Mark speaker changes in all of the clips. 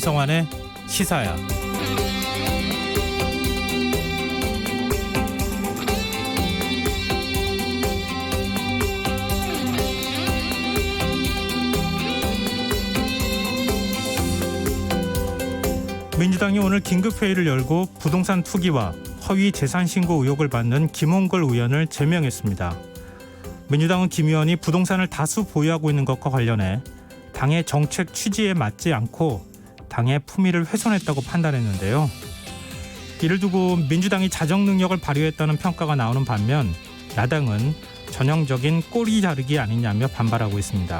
Speaker 1: 김성환의 시사야. 민주당이 오늘 긴급회의를 열고 부동산 투기와 허위 재산 신고 의혹을 받는 김홍걸 의원을 제명했습니다. 민주당은 김 의원이 부동산을 다수 보유하고 있는 것과 관련해 당의 정책 취지에 맞지 않고 당의 품위를 훼손했다고 판단했는데요. 이를 두고 민주당이 자정 능력을 발휘했다는 평가가 나오는 반면 야당은 전형적인 꼬리 자르기 아니냐며 반발하고 있습니다.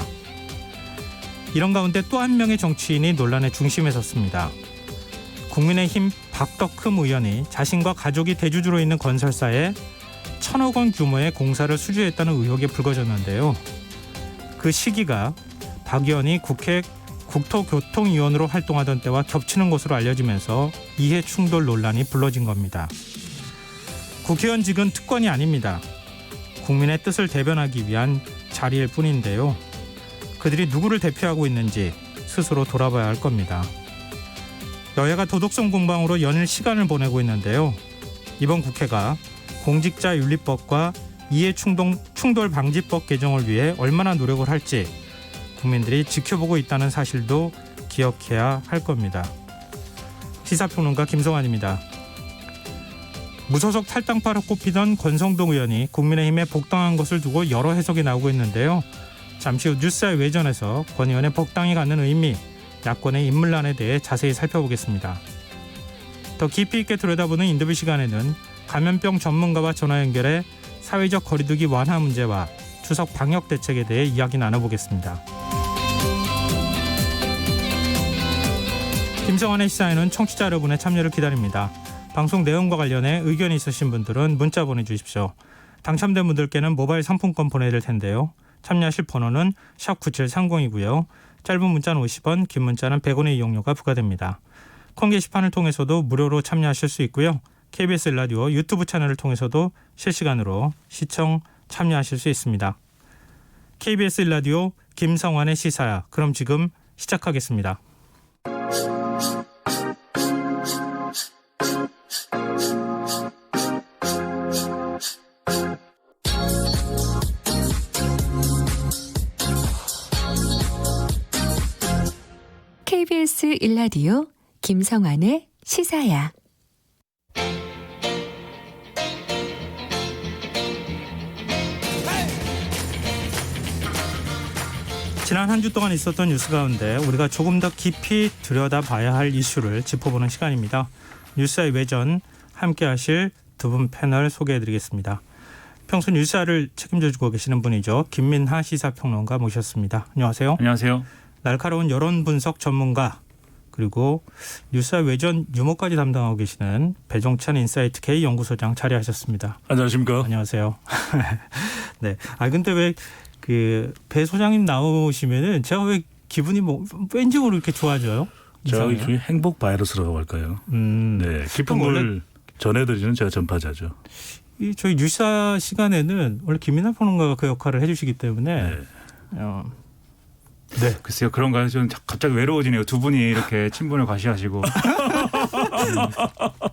Speaker 1: 이런 가운데 또 한 명의 정치인이 논란의 중심에 섰습니다. 국민의힘 박덕흠 의원이 자신과 가족이 대주주로 있는 건설사에 1,000억 원 규모의 공사를 수주했다는 의혹이 불거졌는데요. 그 시기가 박 의원이 국회 국토교통위원으로 활동하던 때와 겹치는 것으로 알려지면서 이해충돌 논란이 불거진 겁니다. 국회의원직은 특권이 아닙니다. 국민의 뜻을 대변하기 위한 자리일 뿐인데요. 그들이 누구를 대표하고 있는지 스스로 돌아봐야 할 겁니다. 여야가 도덕성 공방으로 연일 시간을 보내고 있는데요. 이번 국회가 공직자윤리법과 이해충돌 방지법 개정을 위해 얼마나 노력을 할지 국민들이 지켜보고 있다는 사실도 기억해야 할 겁니다. 시사평론가 김성환입니다. 무소속 탈당파로 꼽히던 권성동 의원이 국민의힘에 복당한 것을 두고 여러 해석이 나오고 있는데요. 잠시 후 뉴스의 외전에서 권 의원의 복당이 갖는 의미, 야권의 인물난에 대해 자세히 살펴보겠습니다. 더 깊이 있게 들여다보는 인터뷰 시간에는 감염병 전문가와 전화 연결해 사회적 거리두기 완화 문제와 추석 방역 대책에 대해 이야기 나눠보겠습니다. 김성환의 시사에는 청취자 여러분의 참여를 기다립니다. 방송 내용과 관련해 의견이 있으신 분들은 문자 보내주십시오. 당첨된 분들께는 모바일 상품권 보내드릴 텐데요. 참여하실 번호는 샵9730이고요. 짧은 문자는 50원, 긴 문자는 100원의 이용료가 부과됩니다. 콩 게시판을 통해서도 무료로 참여하실 수 있고요. KBS 라디오 유튜브 채널을 통해서도 실시간으로 시청 참여하실 수 있습니다. KBS 라디오 김성환의 시사야. 그럼 지금 시작하겠습니다.
Speaker 2: KBS 1라디오 김성환의 시사야.
Speaker 1: 지난 한 주 동안 있었던 뉴스 가운데 우리가 조금 더 깊이 들여다봐야 할 이슈를 짚어보는 시간입니다. 뉴스의 외전 함께 하실 두 분 패널 소개해드리겠습니다. 평소 뉴스를 책임져주고 계시는 분이죠. 김민하 시사평론가 모셨습니다. 안녕하세요.
Speaker 3: 안녕하세요.
Speaker 1: 날카로운 여론 분석 전문가 그리고 뉴스와 외전 유머까지 담당하고 계시는 배종찬 인사이트 K 연구소장 자리하셨습니다.
Speaker 3: 안녕하십니까?
Speaker 1: 안녕하세요. 네. 근데 왜 그 배 소장님 나오시면은 제가 왜 기분이 왠지 모르게 이렇게 좋아져요?
Speaker 3: 제가 일종의 행복 바이러스라고 할까요? 네. 기쁜 걸 전해드리는 제가 전파자죠.
Speaker 1: 저희 뉴스 시간에는 원래 김민하 평론가가 그 역할을 해주시기 때문에.
Speaker 3: 네. 글쎄요. 그런가요? 저는 갑자기 외로워지네요. 두 분이 이렇게 친분을 과시하시고.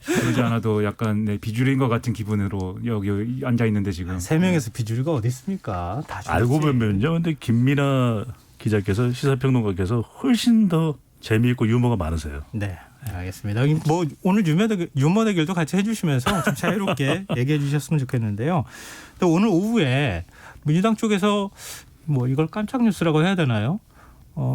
Speaker 3: 그러지 않아도 약간 비주류인 것 같은 기분으로 여기 앉아있는데 지금.
Speaker 1: 세 명에서 비주류가 어디 있습니까? 다
Speaker 3: 알고 보면요. 근데 김민하 기자께서 시사평론가께서 훨씬 더 재미있고 유머가 많으세요.
Speaker 1: 네. 알겠습니다. 오늘 유머 대결도 같이 해주시면서 좀 자유롭게 얘기해 주셨으면 좋겠는데요. 또 오늘 오후에 민주당 쪽에서 이걸 깜짝 뉴스라고 해야 되나요?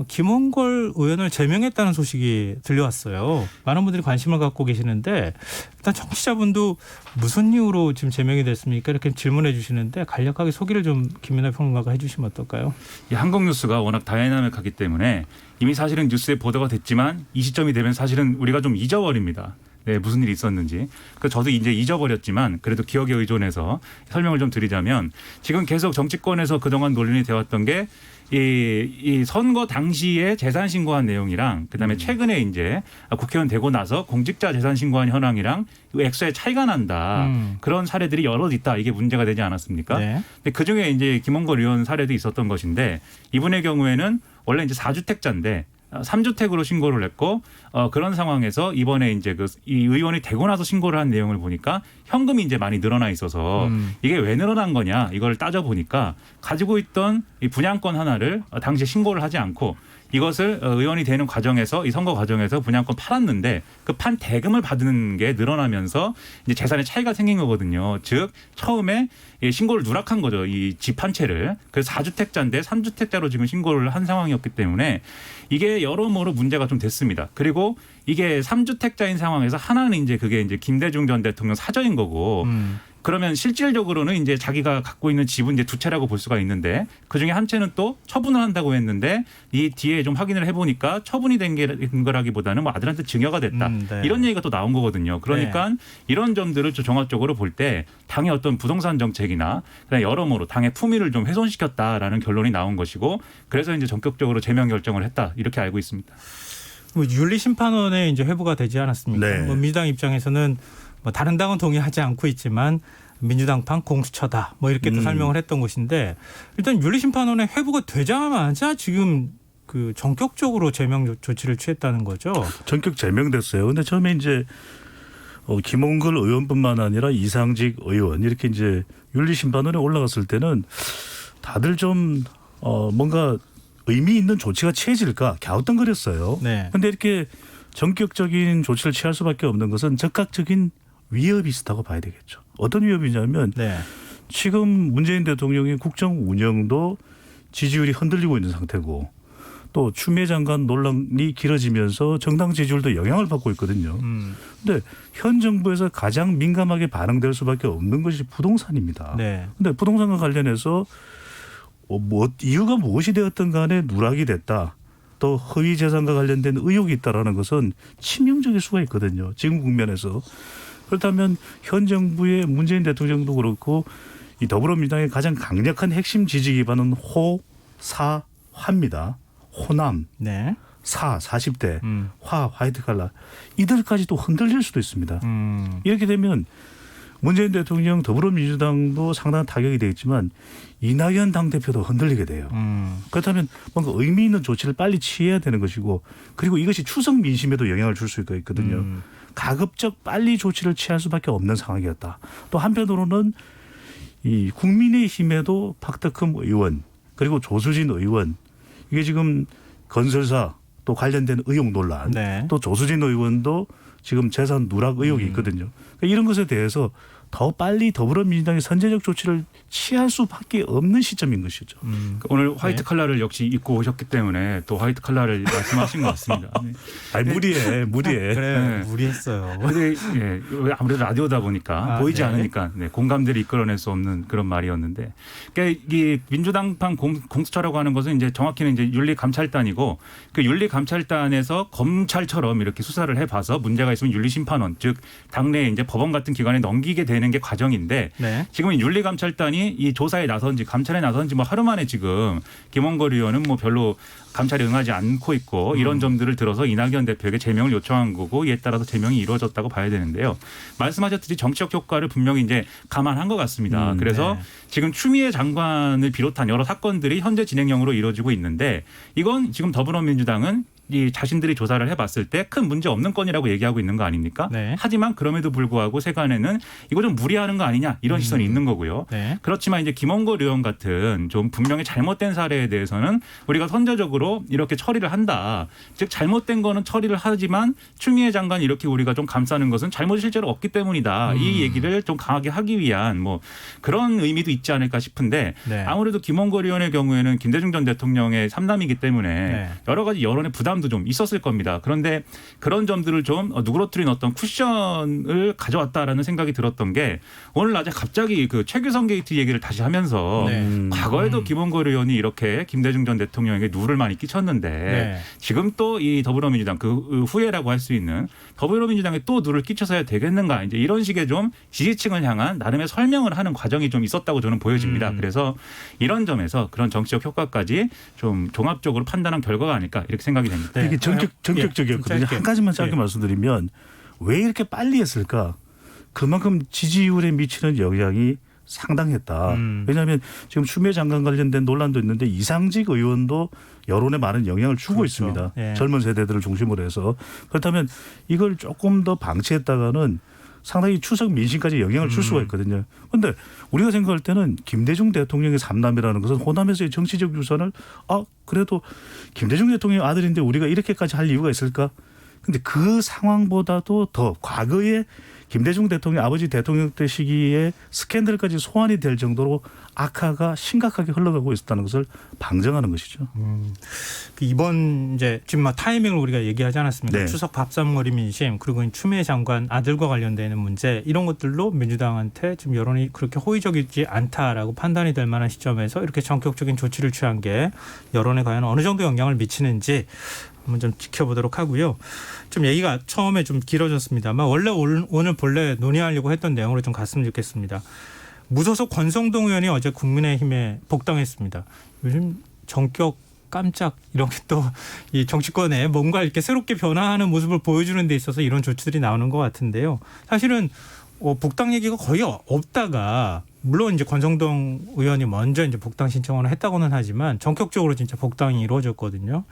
Speaker 1: 김홍걸 의원을 제명했다는 소식이 들려왔어요. 많은 분들이 관심을 갖고 계시는데 일단 청취자분도 무슨 이유로 지금 제명이 됐습니까? 이렇게 질문해 주시는데 간략하게 소개를 좀 김민하 평론가가 해 주시면 어떨까요?
Speaker 3: 이 한국 뉴스가 워낙 다이나믹하기 때문에 이미 사실은 뉴스에 보도가 됐지만 이 시점이 되면 사실은 우리가 좀 잊어버립니다. 네, 무슨 일이 있었는지. 저도 이제 잊어버렸지만 그래도 기억에 의존해서 설명을 좀 드리자면 지금 계속 정치권에서 그동안 논란이 되었던 게 이 선거 당시에 재산 신고한 내용이랑 그다음에 최근에 이제 국회의원 되고 나서 공직자 재산 신고한 현황이랑 액수의 차이가 난다. 그런 사례들이 여럿 있다. 이게 문제가 되지 않았습니까?
Speaker 1: 네.
Speaker 3: 근데 그중에 이제 김홍걸 의원 사례도 있었던 것인데 이분의 경우에는 원래 이제 4주택자인데 3주택으로 신고를 했고 그런 상황에서 이번에 이제 이 의원이 되고 나서 신고를 한 내용을 보니까 현금이 이제 많이 늘어나 있어서 이게 왜 늘어난 거냐 이걸 따져 보니까 가지고 있던 이 분양권 하나를 당시에 신고를 하지 않고 이것을 의원이 되는 과정에서 이 선거 과정에서 분양권 팔았는데 그 판 대금을 받는 게 늘어나면서 이제 재산의 차이가 생긴 거거든요. 즉 처음에 신고를 누락한 거죠. 이 집 한 채를. 그래서 4주택자인데 3주택자로 지금 신고를 한 상황이었기 때문에 이게 여러모로 문제가 좀 됐습니다. 그리고 이게 3주택자인 상황에서 하나는 이제 그게 이제 김대중 전 대통령 사저인 거고 그러면 실질적으로는 이제 자기가 갖고 있는 집은 이제 두 채라고 볼 수가 있는데 그 중에 한 채는 또 처분을 한다고 했는데 이 뒤에 좀 확인을 해보니까 처분이 된 거라기보다는 뭐 아들한테 증여가 됐다.
Speaker 1: 네.
Speaker 3: 이런 얘기가 또 나온 거거든요. 그러니까 이런 점들을 좀 종합적으로 볼 때 당의 어떤 부동산 정책이나 그냥 여러모로 당의 품위를 좀 훼손시켰다라는 결론이 나온 것이고 그래서 이제 전격적으로 제명 결정을 했다. 이렇게 알고 있습니다.
Speaker 1: 뭐 윤리심판원에 이제 회부가 되지 않았습니까?
Speaker 4: 네.
Speaker 1: 뭐 민주당 입장에서는 뭐 다른 당은 동의하지 않고 있지만 민주당판 공수처다 뭐 이렇게 또 설명을 했던 것인데 일단 윤리심판원에 회부가 되자마자 지금 그 전격적으로 제명 조치를 취했다는 거죠.
Speaker 4: 전격 제명됐어요. 근데 처음에 이제 김홍걸 의원뿐만 아니라 이상직 의원 이렇게 이제 윤리심판원에 올라갔을 때는 다들 좀 뭔가 의미 있는 조치가 취해질까 갸우뚱거렸어요.
Speaker 1: 네.
Speaker 4: 그런데 이렇게 전격적인 조치를 취할 수밖에 없는 것은 즉각적인 위협이 있었다고 봐야 되겠죠. 어떤 위협이냐면
Speaker 1: 네.
Speaker 4: 지금 문재인 대통령의 국정 운영도 지지율이 흔들리고 있는 상태고 또 추미애 장관 논란이 길어지면서 정당 지지율도 영향을 받고 있거든요. 그런데 현 정부에서 가장 민감하게 반응될 수밖에 없는 것이 부동산입니다.
Speaker 1: 네.
Speaker 4: 그런데 부동산과 관련해서 이유가 무엇이 되었든 간에 누락이 됐다. 또 허위 재산과 관련된 의혹이 있다라는 것은 치명적일 수가 있거든요. 지금 국면에서. 그렇다면 현 정부의 문재인 대통령도 그렇고 이 더불어민주당의 가장 강력한 핵심 지지 기반은 호사화입니다. 호남,
Speaker 1: 네.
Speaker 4: 40대, 화이트 칼라 이들까지도 흔들릴 수도 있습니다. 이렇게 되면 문재인 대통령 더불어민주당도 상당한 타격이 되겠지만 이낙연 당대표도 흔들리게 돼요. 그렇다면 뭔가 의미 있는 조치를 빨리 취해야 되는 것이고 그리고 이것이 추석 민심에도 영향을 줄 수가 있거든요. 가급적 빨리 조치를 취할 수밖에 없는 상황이었다. 또 한편으로는 이 국민의힘에도 박덕흠 의원 그리고 조수진 의원 이게 지금 건설사 또 관련된 의혹 논란
Speaker 1: 네.
Speaker 4: 또 조수진 의원도 지금 재산 누락 의혹이 있거든요. 그러니까 이런 것에 대해서 더 빨리 더불어민주당이 선제적 조치를 취할 수밖에 없는 시점인 것이죠.
Speaker 3: 오늘 화이트 칼라를 역시 입고 오셨기 때문에 또 화이트 칼라를 말씀하신 것 같습니다. 네.
Speaker 4: 아니 무리해.
Speaker 1: 그래
Speaker 3: 네.
Speaker 1: 무리했어요.
Speaker 3: 근데 예, 아무래도 라디오다 보니까 보이지
Speaker 1: 네.
Speaker 3: 않으니까 공감대를 이끌어낼 수 없는 그런 말이었는데, 그러니까 이 민주당판 공수처라고 하는 것은 이제 정확히는 이제 윤리감찰단이고 그 윤리감찰단에서 검찰처럼 이렇게 수사를 해봐서 문제가 있으면 윤리심판원 즉 당내 이제 법원 같은 기관에 넘기게 되는 게 과정인데
Speaker 1: 네.
Speaker 3: 지금 윤리감찰단이 이 조사에 나선지 감찰에 나선지 뭐 하루 만에 지금 김홍걸 의원은 뭐 별로 감찰에 응하지 않고 있고 이런 점들을 들어서 이낙연 대표에게 제명을 요청한 거고 이에 따라서 제명이 이루어졌다고 봐야 되는데요. 말씀하셨듯이 정치적 효과를 분명히 이제 감안한 것 같습니다. 그래서
Speaker 1: 네.
Speaker 3: 지금 추미애 장관을 비롯한 여러 사건들이 현재 진행형으로 이루어지고 있는데 이건 지금 더불어민주당은 이 자신들이 조사를 해봤을 때 큰 문제 없는 건이라고 얘기하고 있는 거 아닙니까?
Speaker 1: 네.
Speaker 3: 하지만 그럼에도 불구하고 세간에는 이거 좀 무리하는 거 아니냐 이런 시선이 있는 거고요.
Speaker 1: 네.
Speaker 3: 그렇지만 이제 김홍걸 의원 같은 좀 분명히 잘못된 사례에 대해서는 우리가 선제적으로 이렇게 처리를 한다. 즉 잘못된 거는 처리를 하지만 추미애 장관 이렇게 우리가 좀 감싸는 것은 잘못이 실제로 없기 때문이다. 이 얘기를 좀 강하게 하기 위한 뭐 그런 의미도 있지 않을까 싶은데
Speaker 1: 네.
Speaker 3: 아무래도 김홍걸 의원의 경우에는 김대중 전 대통령의 삼남이기 때문에
Speaker 1: 네.
Speaker 3: 여러 가지 여론의 부담도 좀 있었을 겁니다. 그런데 그런 점들을 좀 누그러뜨린 어떤 쿠션을 가져왔다라는 생각이 들었던 게 오늘 낮에 갑자기 그 최규성 게이트 얘기를 다시 하면서
Speaker 1: 네.
Speaker 3: 과거에도 김홍걸 의원이 이렇게 김대중 전 대통령에게 누를 많이 끼쳤는데
Speaker 1: 네.
Speaker 3: 지금 또 이 더불어민주당 그 후예라고 할 수 있는 더불어민주당에 또 누를 끼쳐서야 되겠는가 이제 이런 식의 좀 지지층을 향한 나름의 설명을 하는 과정이 좀 있었다고 저는 보여집니다. 그래서 이런 점에서 그런 정치적 효과까지 좀 종합적으로 판단한 결과가 아닐까 이렇게 생각이 됩니다.
Speaker 1: 네.
Speaker 4: 이게 전격적이었거든요.
Speaker 1: 짧게.
Speaker 4: 한 가지만 짧게
Speaker 1: 예.
Speaker 4: 말씀드리면 왜 이렇게 빨리 했을까? 그만큼 지지율에 미치는 영향이 상당했다. 왜냐하면 지금 추미애 장관 관련된 논란도 있는데 이상직 의원도 여론에 많은 영향을 주고
Speaker 1: 그렇죠.
Speaker 4: 있습니다.
Speaker 1: 예.
Speaker 4: 젊은 세대들을 중심으로 해서. 그렇다면 이걸 조금 더 방치했다가는 상당히 추석 민심까지 영향을 줄 수가 있거든요. 그런데 우리가 생각할 때는 김대중 대통령의 삼남이라는 것은 호남에서의 정치적 유산을 그래도 김대중 대통령의 아들인데 우리가 이렇게까지 할 이유가 있을까? 근데 그 상황보다도 더 과거에 김대중 대통령 아버지 대통령 때 시기에 스캔들까지 소환이 될 정도로 악화가 심각하게 흘러가고 있었다는 것을 방증하는 것이죠.
Speaker 1: 이번 이제 지금 타이밍을 우리가 얘기하지 않았습니까?
Speaker 4: 네.
Speaker 1: 추석 밥상머리 민심 그리고 추미애 장관 아들과 관련되는 문제 이런 것들로 민주당한테 지금 여론이 그렇게 호의적이지 않다라고 판단이 될 만한 시점에서 이렇게 전격적인 조치를 취한 게 여론에 과연 어느 정도 영향을 미치는지 한번 좀 지켜보도록 하고요. 좀 얘기가 처음에 좀 길어졌습니다만 원래 오늘 본래 논의하려고 했던 내용으로 좀 갔으면 좋겠습니다. 무소속 권성동 의원이 어제 국민의힘에 복당했습니다. 요즘 전격 깜짝 이런 게 또 이 정치권에 뭔가 이렇게 새롭게 변화하는 모습을 보여주는 데 있어서 이런 조치들이 나오는 것 같은데요. 사실은 복당 얘기가 거의 없다가 물론 이제 권성동 의원이 먼저 이제 복당 신청을 했다고는 하지만 전격적으로 진짜 복당이 이루어졌거든요.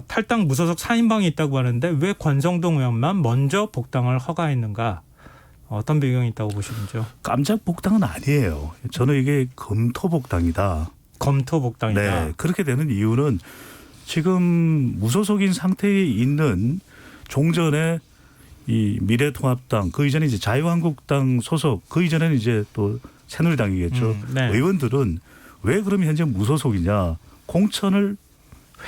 Speaker 1: 탈당 무소속 4인방이 있다고 하는데 왜 권성동 의원만 먼저 복당을 허가했는가? 어떤 배경이 있다고 보시는지요?
Speaker 4: 깜짝 복당은 아니에요. 저는 이게 검토 복당이다.
Speaker 1: 검토 복당이다.
Speaker 4: 네, 그렇게 되는 이유는 지금 무소속인 상태에 있는 종전에 이 미래통합당 그 이전에 이제 자유한국당 소속 그 이전에는 이제 또 새누리당이겠죠.
Speaker 1: 네.
Speaker 4: 의원들은 왜 그러면 현재 무소속이냐 공천을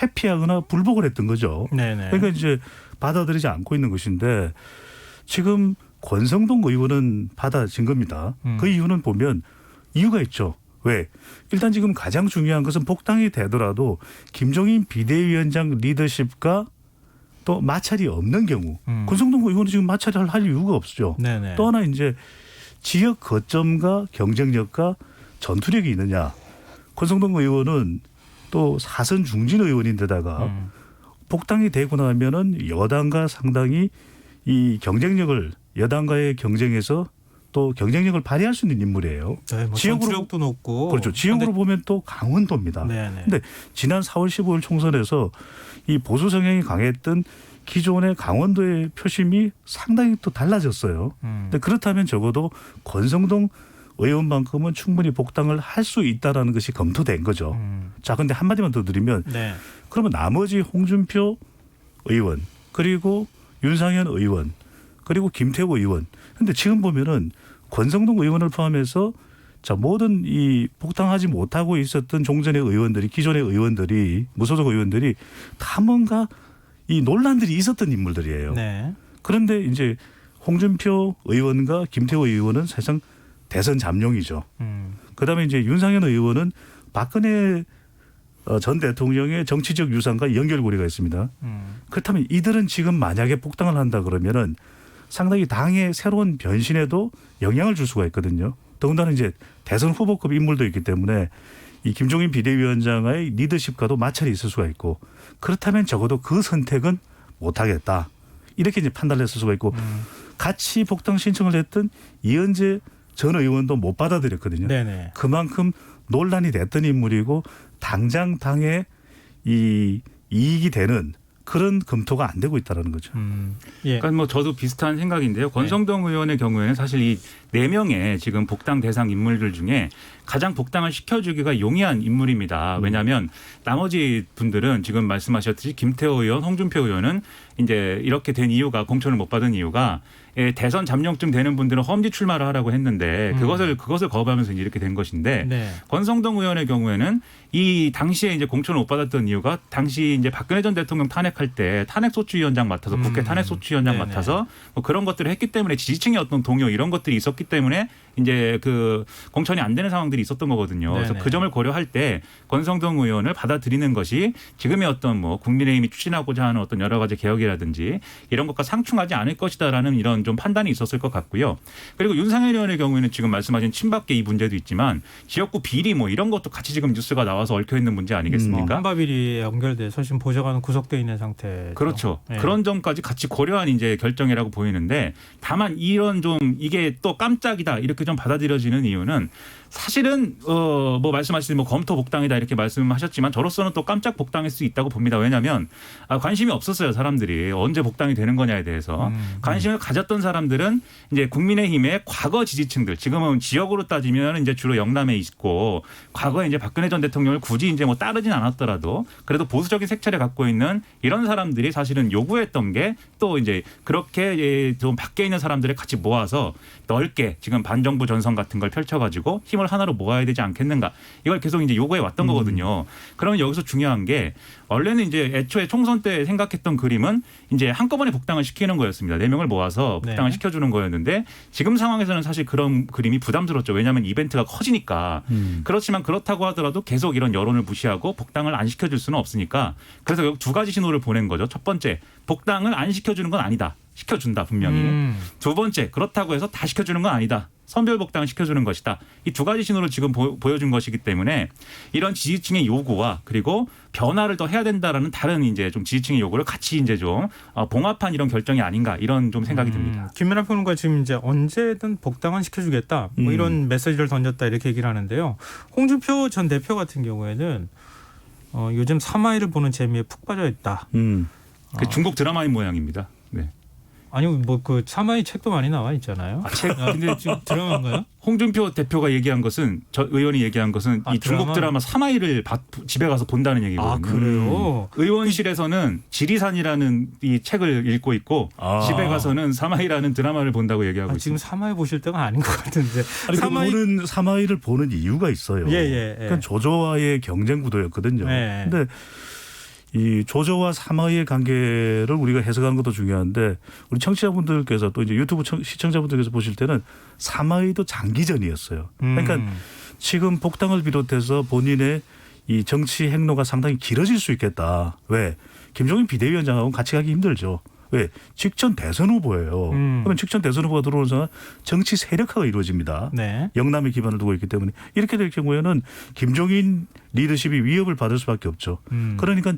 Speaker 4: 회피하거나 불복을 했던 거죠.
Speaker 1: 네네.
Speaker 4: 그러니까 이제 받아들이지 않고 있는 것인데 지금 권성동 의원은 받아진 겁니다. 그 이유는 보면 이유가 있죠. 왜? 일단 지금 가장 중요한 것은 복당이 되더라도 김종인 비대위원장 리더십과 또 마찰이 없는 경우 권성동 의원은 지금 마찰을 할 이유가 없죠.
Speaker 1: 네네.
Speaker 4: 또 하나 이제 지역 거점과 경쟁력과 전투력이 있느냐. 권성동 의원은 또 사선 중진 의원인데다가 복당이 되고 나면은 여당과 상당히 이 경쟁력을 여당과의 경쟁에서 또 경쟁력을 발휘할 수 있는 인물이에요.
Speaker 1: 네, 뭐 전투력도 높고
Speaker 4: 그렇죠. 지역으로 보면 또 강원도입니다. 그런데 지난 4월 15일 총선에서 이 보수 성향이 강했던 기존의 강원도의 표심이 상당히 또 달라졌어요. 근데 그렇다면 적어도 권성동 의원만큼은 충분히 복당을 할 수 있다라는 것이 검토된 거죠. 자, 근데 한마디만 더 드리면 그러면 나머지 홍준표 의원 그리고 윤상현 의원 그리고 김태호 의원. 근데 지금 보면은 권성동 의원을 포함해서 자, 모든 이 복당하지 못하고 있었던 종전의 의원들이 기존의 의원들이 무소속 의원들이 다 뭔가 이 논란들이 있었던 인물들이에요.
Speaker 1: 네.
Speaker 4: 그런데 이제 홍준표 의원과 김태호 의원은 사실상 대선 잠룡이죠. 그다음에 이제 윤상현 의원은 박근혜 전 대통령의 정치적 유산과 연결고리가 있습니다. 그렇다면 이들은 지금 만약에 복당을 한다 그러면은 상당히 당의 새로운 변신에도 영향을 줄 수가 있거든요. 더군다나 이제 대선 후보급 인물도 있기 때문에 이 김종인 비대위원장의 리더십과도 마찰이 있을 수가 있고 그렇다면 적어도 그 선택은 못하겠다. 이렇게 이제 판단을 했을 수가 있고 같이 복당 신청을 했던 이현재 전 의원도 못 받아들였거든요.
Speaker 1: 네네.
Speaker 4: 그만큼 논란이 됐던 인물이고 당장 당에 이 이익이 되는 그런 검토가 안 되고 있다는 거죠.
Speaker 1: 예.
Speaker 3: 그러니까 뭐 저도 비슷한 생각인데요. 권성동 의원의 경우에는 사실 이 4명의 지금 복당 대상 인물들 중에 가장 복당을 시켜주기가 용이한 인물입니다. 왜냐하면 나머지 분들은 지금 말씀하셨듯이 김태호 의원, 홍준표 의원은 이제 이렇게 된 이유가 공천을 못 받은 이유가 대선 잠룡쯤 되는 분들은 험지 출마를 하라고 했는데 그것을 거부하면서 이렇게 된 것인데
Speaker 1: 네.
Speaker 3: 권성동 의원의 경우에는 이 당시에 이제 공천을 못 받았던 이유가 당시 이제 박근혜 전 대통령 탄핵할 때 탄핵소추위원장 맡아서 국회 탄핵소추위원장
Speaker 1: 네네.
Speaker 3: 맡아서 뭐 그런 것들을 했기 때문에 지지층의 어떤 동요 이런 것들이 있었기 때문에 이제 그 공천이 안 되는 상황들이 있었던 거거든요. 그래서
Speaker 1: 네네.
Speaker 3: 그 점을 고려할 때 권성동 의원을 받아들이는 것이 지금의 어떤 뭐 국민의힘이 추진하고자 하는 어떤 여러 가지 개혁이라든지 이런 것과 상충하지 않을 것이다라는 이런 좀 판단이 있었을 것 같고요. 그리고 윤상현 의원의 경우에는 지금 말씀하신 친박계 이 문제도 있지만 지역구 비리 뭐 이런 것도 같이 지금 뉴스가 나와서 얽혀 있는 문제 아니겠습니까?
Speaker 1: 한바비리에 연결돼서 지금 보좌관은 구속돼 있는 상태.
Speaker 3: 그렇죠.
Speaker 1: 네.
Speaker 3: 그런 점까지 같이 고려한 이제 결정이라고 보이는데 다만 이런 좀 이게 또 깜짝이다 이렇게 이렇게 좀 받아들여지는 이유는 사실은 뭐 말씀하신 뭐 검토 복당이다 이렇게 말씀하셨지만 저로서는 또 깜짝 복당일 수 있다고 봅니다. 왜냐하면 관심이 없었어요. 사람들이 언제 복당이 되는 거냐에 대해서 관심을 가졌던 사람들은 이제 국민의힘의 과거 지지층들 지금은 지역으로 따지면 이제 주로 영남에 있고 과거에 이제 박근혜 전 대통령을 굳이 이제 뭐 따르진 않았더라도 그래도 보수적인 색채를 갖고 있는 이런 사람들이 사실은 요구했던 게 또 이제 그렇게 좀 밖에 있는 사람들을 같이 모아서 넓게 지금 반정부 전선 같은 걸 펼쳐가지고 힘을 하나로 모아야 되지 않겠는가 이걸 계속 이제 요구해 왔던 거거든요. 그러면 여기서 중요한 게 원래는 이제 애초에 총선 때 생각했던 그림은 이제 한꺼번에 복당을 시키는 거였습니다. 4명을 모아서 복당을 시켜주는 거였는데 지금 상황에서는 사실 그런 그림이 부담스럽죠. 왜냐하면 이벤트가 커지니까. 그렇지만 그렇다고 하더라도 계속 이런 여론을 무시하고 복당을 안 시켜줄 수는 없으니까 그래서 두 가지 신호를 보낸 거죠. 첫 번째, 복당을 안 시켜주는 건 아니다. 시켜준다 분명히. 두 번째, 그렇다고 해서 다 시켜주는 건 아니다. 선별 복당을 시켜주는 것이다. 이 두 가지 신호를 지금 보여준 것이기 때문에 이런 지지층의 요구와 그리고 변화를 더 해야 된다라는 다른 이제 좀 지지층의 요구를 같이 이제 좀 봉합한 이런 결정이 아닌가 이런 좀 생각이 듭니다.
Speaker 1: 김연아 평론가 지금 이제 언제든 복당은 시켜주겠다. 뭐 이런 메시지를 던졌다 이렇게 얘기를 하는데요. 홍준표 전 대표 같은 경우에는 요즘 사마이를 보는 재미에 푹 빠져 있다.
Speaker 3: 그 중국 드라마인 모양입니다. 네.
Speaker 1: 아니 뭐 그 사마이 책도 많이 나와 있잖아요.
Speaker 3: 책
Speaker 1: 근데 지금 드라마인가요?
Speaker 3: 홍준표 대표가 얘기한 것은 저 의원이 얘기한 것은 이 중국 드라마 사마이를 집에 가서 본다는 얘기거든요.
Speaker 1: 아 그래요?
Speaker 3: 의원실에서는 지리산이라는 이 책을 읽고 있고 집에 가서는 사마이라는 드라마를 본다고 얘기하고 있습니다.
Speaker 1: 지금 사마이 보실 때가 아닌 것 같은데.
Speaker 4: 아니 그분은 사마이를 보는 이유가 있어요. 그러니까 조조와의 경쟁 구도였거든요. 그런데 이 조조와 사마이의 관계를 우리가 해석하는 것도 중요한데 우리 청취자분들께서 또 이제 유튜브 시청자분들께서 보실 때는 사마이도 장기전이었어요. 그러니까 지금 복당을 비롯해서 본인의 이 정치 행로가 상당히 길어질 수 있겠다. 왜? 김종인 비대위원장하고는 같이 가기 힘들죠. 왜? 직전 대선 후보예요. 그러면 직전 대선 후보가 들어오는 순간 정치 세력화가 이루어집니다.
Speaker 1: 네.
Speaker 3: 영남의 기반을 두고 있기 때문에 이렇게 될 경우에는 김종인 리더십이 위협을 받을 수밖에 없죠. 그러니까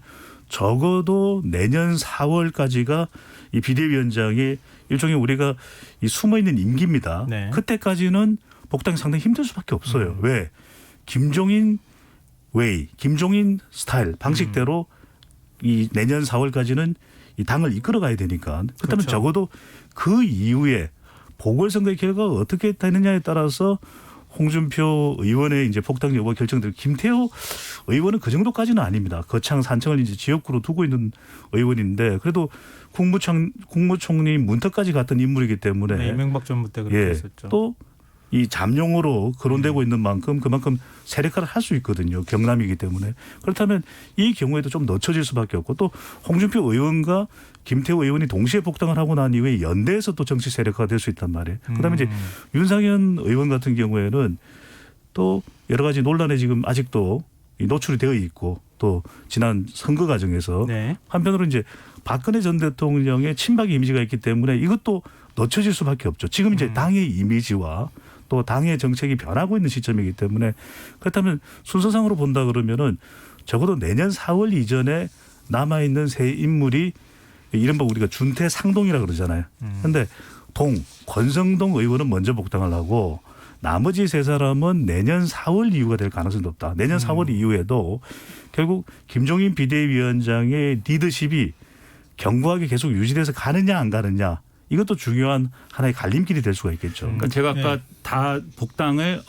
Speaker 3: 적어도 내년 4월까지가 이 비대위원장의 일종의 우리가 이 숨어있는 임기입니다.
Speaker 1: 네.
Speaker 3: 그때까지는 복당이 상당히 힘들 수밖에 없어요. 왜? 김종인 웨이, 김종인 스타일 방식대로 이 내년 4월까지는 이 당을 이끌어가야 되니까. 그렇다면
Speaker 1: 그렇죠.
Speaker 3: 적어도 그 이후에 보궐선거의 결과가 어떻게 되느냐에 따라서 홍준표 의원의 이제 복당 여부 결정될 김태호 의원은 그 정도까지는 아닙니다. 거창 산청을 이제 지역구로 두고 있는 의원인데 그래도 국무총리 문턱까지 갔던 인물이기 때문에
Speaker 1: 네, 이명박 정부 때 그렇게 했었죠.
Speaker 3: 또 이 잠룡으로 거론되고 있는 만큼 그만큼 세력화를 할 수 있거든요. 경남이기 때문에. 그렇다면 이 경우에도 좀 늦춰질 수밖에 없고 또 홍준표 의원과 김태호 의원이 동시에 복당을 하고 난 이후에 연대에서 또 정치 세력화가 될 수 있단 말이에요. 그다음에 이제 윤상현 의원 같은 경우에는 또 여러 가지 논란에 지금 아직도 노출이 되어 있고 또 지난 선거 과정에서
Speaker 1: 네.
Speaker 3: 한편으로 이제 박근혜 전 대통령의 친박 이미지가 있기 때문에 이것도 늦춰질 수밖에 없죠. 지금 이제 당의 이미지와 또 당의 정책이 변하고 있는 시점이기 때문에 그렇다면 순서상으로 본다 그러면은 적어도 내년 4월 이전에 남아있는 세 인물이 이른바 우리가 준태 상동이라 그러잖아요. 그런데 권성동 의원은 먼저 복당을 하고 나머지 세 사람은 내년 4월 이후가 될 가능성이 높다. 내년 4월 이후에도 결국 김종인 비대위원장의 리더십이 견고하게 계속 유지돼서 가느냐 안 가느냐 이것도 중요한 하나의 갈림길이 될 수가 있겠죠.
Speaker 5: 그러니까 제가 아까 다 복당을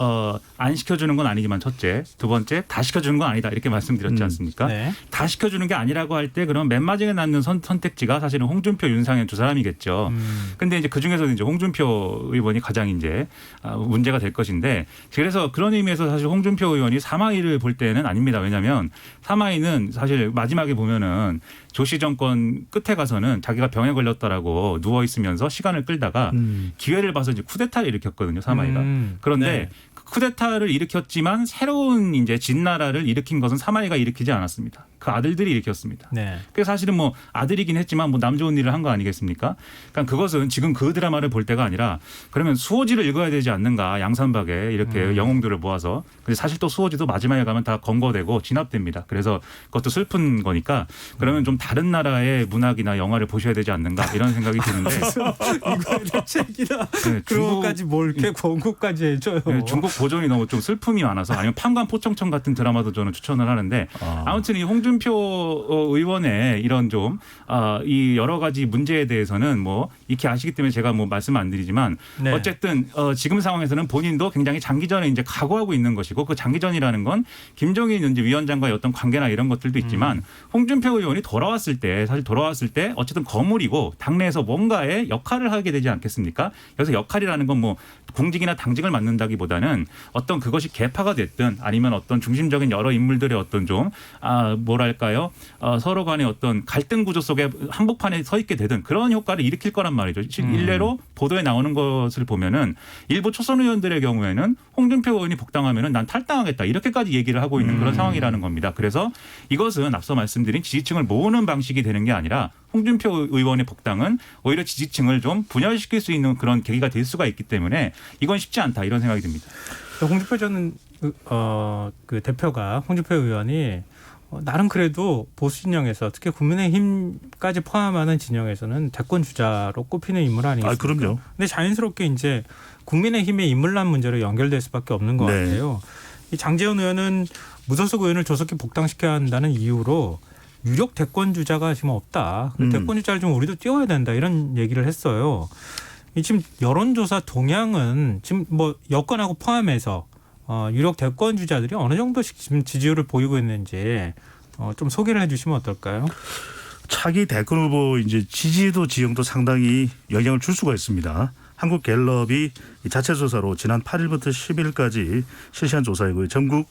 Speaker 5: 안 시켜주는 건 아니지만 첫째, 두 번째 다 시켜주는 건 아니다 이렇게 말씀드렸지 않습니까?
Speaker 1: 네.
Speaker 5: 다 시켜주는 게 아니라고 할 때 그럼 맨 마지막에 남는 선택지가 사실은 홍준표, 윤상현 두 사람이겠죠. 근데 이제 그 중에서는 이제 홍준표 의원이 가장 이제 문제가 될 것인데 그래서 그런 의미에서 사실 홍준표 의원이 사마이를 볼 때는 아닙니다. 왜냐하면 사마이는 사실 마지막에 보면은 조시 정권 끝에 가서는 자기가 병에 걸렸다라고 누워 있으면서 시간을 끌다가 기회를 봐서 이제 쿠데타를 일으켰거든요. 사마이가. 그런데
Speaker 1: 네.
Speaker 5: 쿠데타를 일으켰지만 새로운 이제 진나라를 일으킨 것은 사마이가 일으키지 않았습니다. 그 아들들이 일으켰습니다.
Speaker 1: 네.
Speaker 5: 그 사실은 뭐 아들이긴 했지만 뭐 남 좋은 일을 한 거 아니겠습니까? 그러니까 그것은 지금 그 드라마를 볼 때가 아니라 그러면 수호지를 읽어야 되지 않는가 양산박에 이렇게 영웅들을 모아서. 근데 사실 또 수호지도 마지막에 가면 다 검거되고 진압됩니다. 그래서 그것도 슬픈 거니까 그러면 좀 다른 나라의 문학이나 영화를 보셔야 되지 않는가 이런 생각이 드는데
Speaker 1: 이거에 대책이다.
Speaker 5: 네,
Speaker 1: 그런 것까지 뭘 이렇게 권고까지 해줘요.
Speaker 5: 네, 중국 보존이 너무 좀 슬픔이 많아서 아니면 판관 포청천 같은 드라마도 저는 추천을 하는데 아무튼 이 홍준표 의원의 이런 좀 이 여러 가지 문제에 대해서는 뭐 익히 아시기 때문에 제가 뭐 말씀 안 드리지만
Speaker 1: 네.
Speaker 5: 어쨌든 지금 상황에서는 본인도 굉장히 장기전에 이제 각오하고 있는 것이고 그 장기전이라는 건 김종인 이제 위원장과의 어떤 관계나 이런 것들도 있지만 홍준표 의원이 돌아왔을 때 어쨌든 거물이고 당내에서 뭔가의 역할을 하게 되지 않겠습니까? 그래서 역할이라는 건 뭐 공직이나 당직을 맡는다기보다는 어떤 그것이 개파가 됐든 아니면 어떤 중심적인 여러 인물들의 어떤 좀 뭐랄까요 서로 간의 어떤 갈등 구조 속에 한복판에 서 있게 되든 그런 효과를 일으킬 거란 말이죠. 일례로 보도에 나오는 것을 보면은 일부 초선 의원들의 경우에는 홍준표 의원이 복당하면은 난 탈당하겠다 이렇게까지 얘기를 하고 있는 그런 상황이라는 겁니다. 그래서 이것은 앞서 말씀드린 지지층을 모으는 방식이 되는 게 아니라 홍준표 의원의 복당은 오히려 지지층을 좀 분열시킬 수 있는 그런 계기가 될 수가 있기 때문에 이건 쉽지 않다 이런 생각이 듭니다.
Speaker 1: 홍준표 전 그 대표가 홍준표 의원이 나름 그래도 보수 진영에서 특히 국민의힘까지 포함하는 진영에서는 대권 주자로 꼽히는 인물 아니겠습니까?
Speaker 4: 그럼요.
Speaker 1: 근데 자연스럽게 이제 국민의힘의 인물난 문제로 연결될 수밖에 없는 것
Speaker 4: 네.
Speaker 1: 같아요. 이 장제원 의원은 무소속 의원을 조속히 복당시켜야 한다는 이유로 유력 대권 주자가 지금 없다. 대권 주자를 좀 우리도 띄워야 된다 이런 얘기를 했어요. 이 지금 여론조사 동향은 지금 뭐 여권하고 포함해서 유력 대권 주자들이 어느 정도씩 지금 지지율을 보이고 있는지 좀 소개를 해주시면 어떨까요?
Speaker 4: 차기 대권 후보 이제 지지도 지형도 상당히 영향을 줄 수가 있습니다. 한국갤럽이 자체 조사로 지난 8일부터 10일까지 실시한 조사이고요. 전국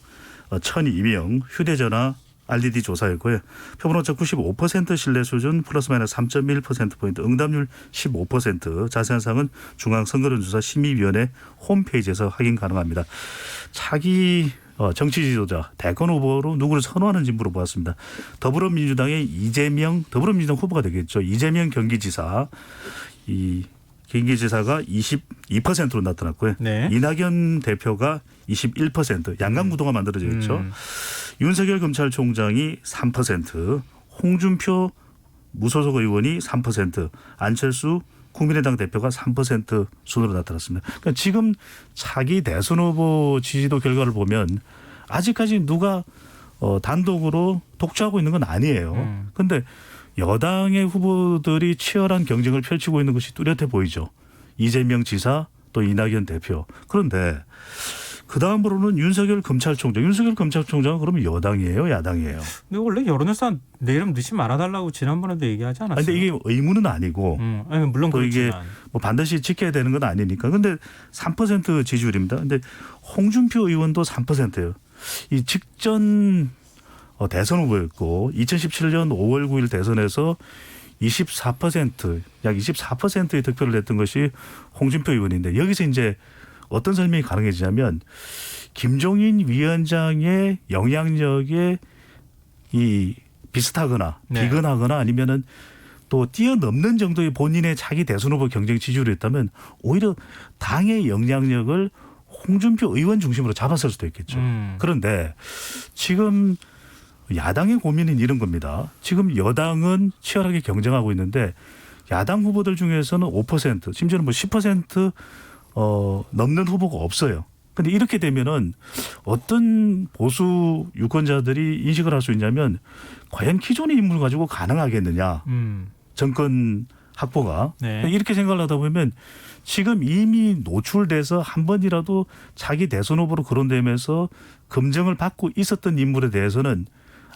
Speaker 4: 1,200명 휴대전화 RDD 조사였고요. 표본오차 95% 신뢰 수준 플러스 마이너스 3.1%포인트 응답률 15% 자세한 사항은 중앙선거론조사 심의위원회 홈페이지에서 확인 가능합니다. 차기 정치 지도자 대권 후보로 누구를 선호하는지 물어보았습니다. 더불어민주당의 더불어민주당 후보가 되겠죠. 이재명 경기지사 경기지사가 22%로 나타났고요.
Speaker 1: 네.
Speaker 4: 이낙연 대표가 21% 양강구도가 만들어져 있죠. 윤석열 검찰총장이 3%, 홍준표 무소속 의원이 3%, 안철수 국민의당 대표가 3% 순으로 나타났습니다. 그러니까 지금 차기 대선 후보 지지도 결과를 보면 아직까지 누가 단독으로 독주하고 있는 건 아니에요. 그런데 여당의 후보들이 치열한 경쟁을 펼치고 있는 것이 뚜렷해 보이죠. 이재명 지사 또 이낙연 대표. 그런데 그다음으로는 윤석열 검찰총장은 그러면 여당이에요, 야당이에요?
Speaker 1: 근데 원래 여론조사 내 이름 넣지 말아달라고 지난번에도 얘기하지 않았어요?
Speaker 4: 근데 이게 의무는 아니고
Speaker 1: 아니, 물론
Speaker 4: 또 이게
Speaker 1: 그렇지만.
Speaker 4: 뭐 반드시 지켜야 되는 건 아니니까. 근데 3% 지지율입니다. 근데 홍준표 의원도 3%예요. 이 직전 대선 후보였고 2017년 5월 9일 대선에서 24% 약 24%의 득표를 냈던 것이 홍준표 의원인데 여기서 이제 어떤 설명이 가능해지냐면 김종인 위원장의 영향력에 이 비슷하거나
Speaker 1: 네.
Speaker 4: 비근하거나 아니면은 또 뛰어넘는 정도의 본인의 차기 대선 후보 경쟁 지지율이 있다면 오히려 당의 영향력을 홍준표 의원 중심으로 잡았을 수도 있겠죠. 그런데 지금 야당의 고민은 이런 겁니다. 지금 여당은 치열하게 경쟁하고 있는데 야당 후보들 중에서는 5% 심지어는 뭐 10% 넘는 후보가 없어요. 그런데 이렇게 되면은 어떤 보수 유권자들이 인식을 할 수 있냐면 과연 기존의 인물 가지고 가능하겠느냐. 정권 확보가.
Speaker 1: 네.
Speaker 4: 이렇게 생각을 하다 보면 지금 이미 노출돼서 한 번이라도 자기 대선 후보로 거론되면서 검증을 받고 있었던 인물에 대해서는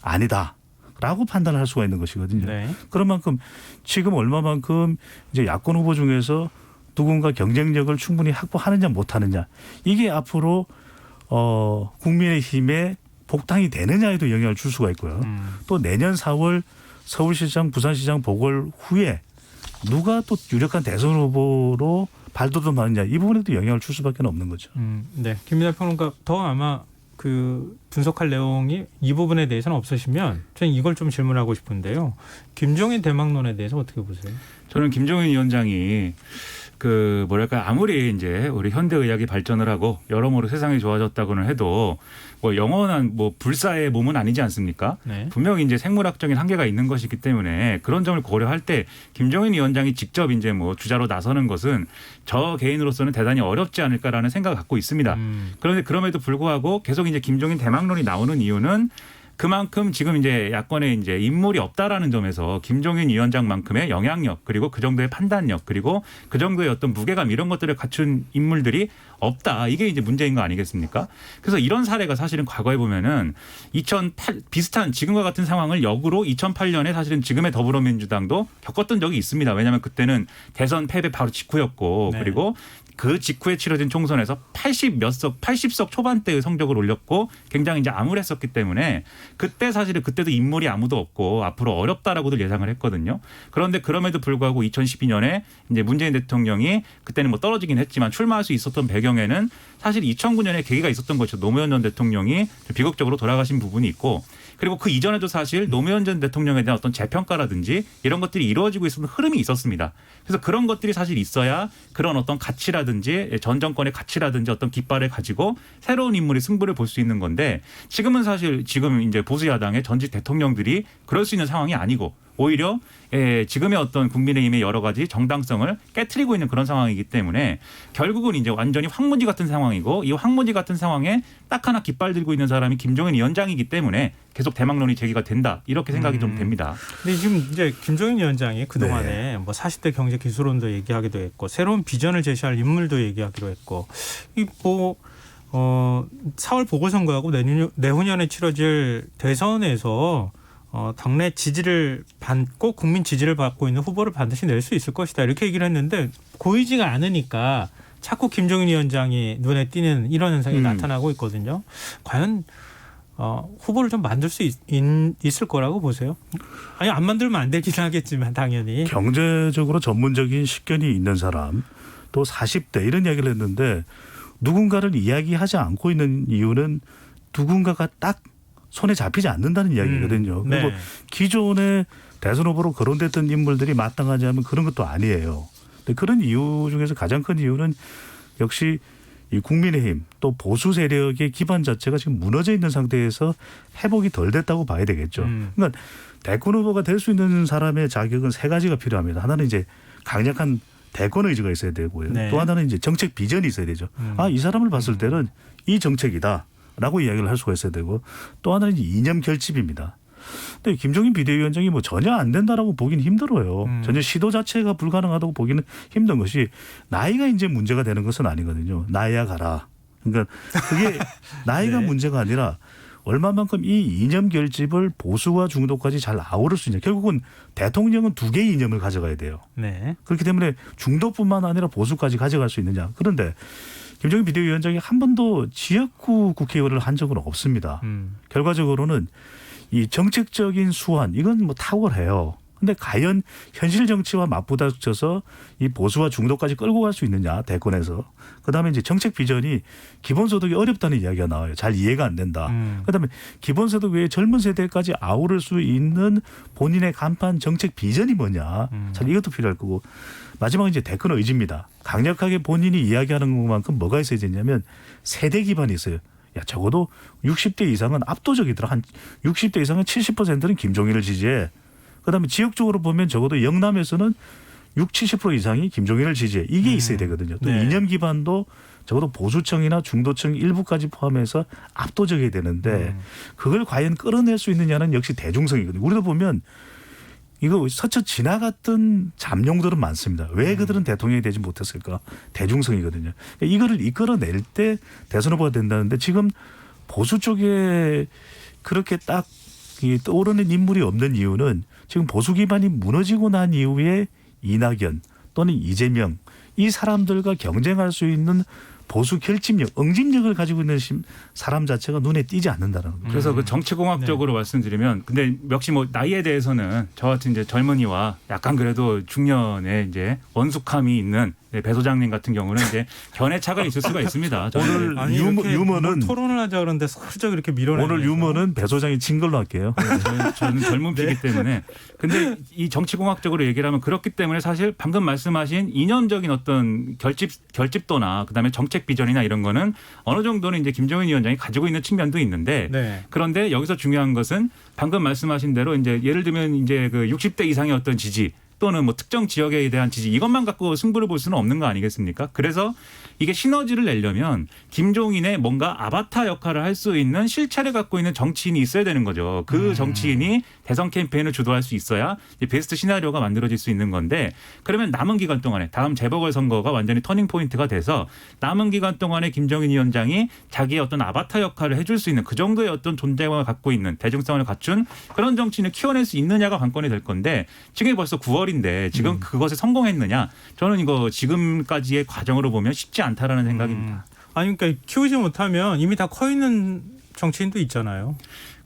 Speaker 4: 아니다라고 판단을 할 수가 있는 것이거든요.
Speaker 1: 네.
Speaker 4: 그런 만큼 지금 얼마만큼 이제 야권 후보 중에서 누군가 경쟁력을 충분히 확보하느냐 못하느냐 이게 앞으로 국민의힘에 복당이 되느냐에도 영향을 줄 수가 있고요. 또 내년 4월 서울시장, 부산시장 보궐 후에 누가 또 유력한 대선 후보로 발돋움하느냐 이 부분에도 영향을 줄 수밖에 없는 거죠.
Speaker 1: 네, 김민하 평론가 더 아마 그 분석할 내용이 이 부분에 대해서는 없으시면 저는 이걸 좀 질문하고 싶은데요. 김종인 대망론에 대해서 어떻게 보세요?
Speaker 5: 저는 김종인 위원장이 그 뭐랄까 아무리 이제 우리 현대 의학이 발전을 하고 여러모로 세상이 좋아졌다고는 해도 뭐 영원한 뭐 불사의 몸은 아니지 않습니까?
Speaker 1: 네.
Speaker 5: 분명히 이제 생물학적인 한계가 있는 것이기 때문에 그런 점을 고려할 때 김종인 위원장이 직접 이제 뭐 주자로 나서는 것은 저 개인으로서는 대단히 어렵지 않을까라는 생각을 갖고 있습니다. 그런데 그럼에도 불구하고 계속 이제 김종인 대망론이 나오는 이유는 그만큼 지금 이제 야권에 이제 인물이 없다라는 점에서 김종인 위원장만큼의 영향력 그리고 그 정도의 판단력 그리고 그 정도의 어떤 무게감 이런 것들을 갖춘 인물들이 없다. 이게 이제 문제인 거 아니겠습니까? 그래서 이런 사례가 사실은 과거에 보면은 2008 비슷한 지금과 같은 상황을 역으로 2008년에 사실은 지금의 더불어민주당도 겪었던 적이 있습니다. 왜냐하면 그때는 대선 패배 바로 직후였고
Speaker 1: 네.
Speaker 5: 그리고 그 직후에 치러진 총선에서 80석 초반대의 성적을 올렸고 굉장히 이제 암울했었기 때문에 그때 사실은 그때도 인물이 아무도 없고 앞으로 어렵다라고들 예상을 했거든요. 그런데 그럼에도 불구하고 2012년에 이제 문재인 대통령이 그때는 뭐 떨어지긴 했지만 출마할 수 있었던 배경에는 사실 2009년에 계기가 있었던 것이죠. 노무현 전 대통령이 비극적으로 돌아가신 부분이 있고 그리고 그 이전에도 사실 노무현 전 대통령에 대한 어떤 재평가라든지 이런 것들이 이루어지고 있었던 흐름이 있었습니다. 그래서 그런 것들이 사실 있어야 그런 어떤 가치라든지 전 정권의 가치라든지 어떤 깃발을 가지고 새로운 인물이 승부를 볼 수 있는 건데 지금은 사실 지금 이제 보수 야당의 전직 대통령들이 그럴 수 있는 상황이 아니고 오히려 지금의 어떤 국민의힘의 여러 가지 정당성을 깨트리고 있는 그런 상황이기 때문에 결국은 이제 완전히 황무지 같은 상황이고 이 황무지 같은 상황에 딱 하나 깃발 들고 있는 사람이 김종인 위원장이기 때문에 계속 대망론이 제기가 된다 이렇게 생각이 좀 됩니다.
Speaker 1: 근데 지금 이제 김종인 위원장이 그동안에 뭐 40대 경제 기술론도 얘기하기도 했고 새로운 비전을 제시할 인물도 얘기하기로 했고 이 뭐 4월 보궐선거하고 내후년에 치러질 대선에서 당내 지지를 받고 국민 지지를 받고 있는 후보를 반드시 낼 수 있을 것이다 이렇게 얘기를 했는데 보이지가 않으니까 자꾸 김종인 위원장이 눈에 띄는 이런 현상이 나타나고 있거든요. 과연 후보를 좀 만들 수 있을 거라고 보세요? 아니 안 만들면 안 되긴 하겠지만 당연히.
Speaker 4: 경제적으로 전문적인 식견이 있는 사람 또 40대 이런 이야기를 했는데 누군가를 이야기하지 않고 있는 이유는 누군가가 딱 손에 잡히지 않는다는 이야기거든요.
Speaker 1: 네.
Speaker 4: 그리고 기존에 대선 후보로 거론됐던 인물들이 마땅하지 않으면 그런 것도 아니에요. 근데 그런 이유 중에서 가장 큰 이유는 역시 이 국민의힘 또 보수 세력의 기반 자체가 지금 무너져 있는 상태에서 회복이 덜 됐다고 봐야 되겠죠. 그러니까 대권 후보가 될 수 있는 사람의 자격은 세 가지가 필요합니다. 하나는 이제 강력한 대권 의지가 있어야 되고요.
Speaker 1: 네.
Speaker 4: 또 하나는 이제 정책 비전이 있어야 되죠. 이 사람을 봤을 때는 이 정책이다라고 이야기를 할 수가 있어야 되고 또 하나는 이제 이념 결집입니다. 근데 김종인 비대위원장이 뭐 전혀 안 된다라고 보기는 힘들어요. 전혀 시도 자체가 불가능하다고 보기는 힘든 것이 나이가 이제 문제가 되는 것은 아니거든요. 나이야 가라. 그러니까 그게 나이가
Speaker 1: 네.
Speaker 4: 문제가 아니라 얼마만큼 이 이념 결집을 보수와 중도까지 잘 아우를 수 있냐. 결국은 대통령은 두 개의 이념을 가져가야 돼요.
Speaker 1: 네.
Speaker 4: 그렇기 때문에 중도뿐만 아니라 보수까지 가져갈 수 있느냐. 그런데 김종인 비대위원장이 한 번도 지역구 국회의원을 한 적은 없습니다. 결과적으로는 이 정책적인 수완 이건 뭐 탁월해요. 근데 과연 현실 정치와 맞부닥쳐서 이 보수와 중도까지 끌고 갈 수 있느냐 대권에서. 그다음에 이제 정책 비전이 기본소득이 어렵다는 이야기가 나와요. 잘 이해가 안 된다. 그다음에 기본소득 외에 젊은 세대까지 아우를 수 있는 본인의 간판 정책 비전이 뭐냐. 잘 이것도 필요할 거고. 마지막 이제 대권 의지입니다. 강력하게 본인이 이야기하는 것만큼 뭐가 있어야 되냐면 세대 기반이 있어요. 야 적어도 60대 이상은 압도적이더라. 한 60대 이상은 70%는 김종인을 지지해. 그다음에 지역적으로 보면 적어도 영남에서는 70% 이상이 김종인을 지지해. 이게 있어야 되거든요. 또
Speaker 1: 네.
Speaker 4: 이념 기반도 적어도 보수층이나 중도층 일부까지 포함해서 압도적이어야 되는데 그걸 과연 끌어낼 수 있느냐는 역시 대중성이거든요. 우리도 보면 이거 스쳐 지나갔던 잠룡들은 많습니다. 왜 그들은 대통령이 되지 못했을까? 대중성이거든요. 이거를 이끌어낼 때 대선 후보가 된다는데 지금 보수 쪽에 그렇게 딱 떠오르는 인물이 없는 이유는 지금 보수 기반이 무너지고 난 이후에 이낙연 또는 이재명 이 사람들과 경쟁할 수 있는 보수 결집력, 응집력을 가지고 있는 사람 자체가 눈에 띄지 않는다는 거죠.
Speaker 3: 그래서 그 정치공학적으로 말씀드리면, 근데 역시 뭐 나이에 대해서는 저 같은 이제 젊은이와 약간 그래도 중년의 이제 원숙함이 있는 배 소장님 같은 경우는 이제 견해차가 있을 수가 있습니다.
Speaker 4: 오늘
Speaker 1: 아니,
Speaker 4: 유머는
Speaker 1: 토론을 하자 그러는데 슬쩍 이렇게 밀어내는
Speaker 4: 오늘 유머는 배 소장이 진 걸로 할게요.
Speaker 3: 저는 젊은 피기 때문에. 근데 이 정치공학적으로 얘기를 하면 그렇기 때문에 사실 방금 말씀하신 이념적인 어떤 결집도나 그다음에 정책 비전이나 이런 거는 어느 정도는 이제 김종인 위원장이 가지고 있는 측면도 있는데
Speaker 1: 네.
Speaker 3: 그런데 여기서 중요한 것은 방금 말씀하신 대로 이제 예를 들면 이제 그 60대 이상의 어떤 지지 또는 뭐 특정 지역에 대한 지지 이것만 갖고 승부를 볼 수는 없는 거 아니겠습니까? 그래서 이게 시너지를 내려면 김종인의 뭔가 아바타 역할을 할 수 있는 실체를 갖고 있는 정치인이 있어야 되는 거죠. 그 정치인이 대선 캠페인을 주도할 수 있어야 베스트 시나리오가 만들어질 수 있는 건데 그러면 남은 기간 동안에 다음 재보궐선거가 완전히 터닝 포인트가 돼서 남은 기간 동안에 김종인 위원장이 자기의 어떤 아바타 역할을 해줄 수 있는 그 정도의 어떤 존재감을 갖고 있는 대중성을 갖춘 그런 정치인을 키워낼 수 있느냐가 관건이 될 건데 지금이 벌써 9월인데 지금 그것에 성공했느냐 저는 이거 지금까지의 과정으로 보면 쉽지 않다라는 생각입니다.
Speaker 1: 아니 그러니까 키우지 못하면 이미 다 커 있는 정치인도 있잖아요.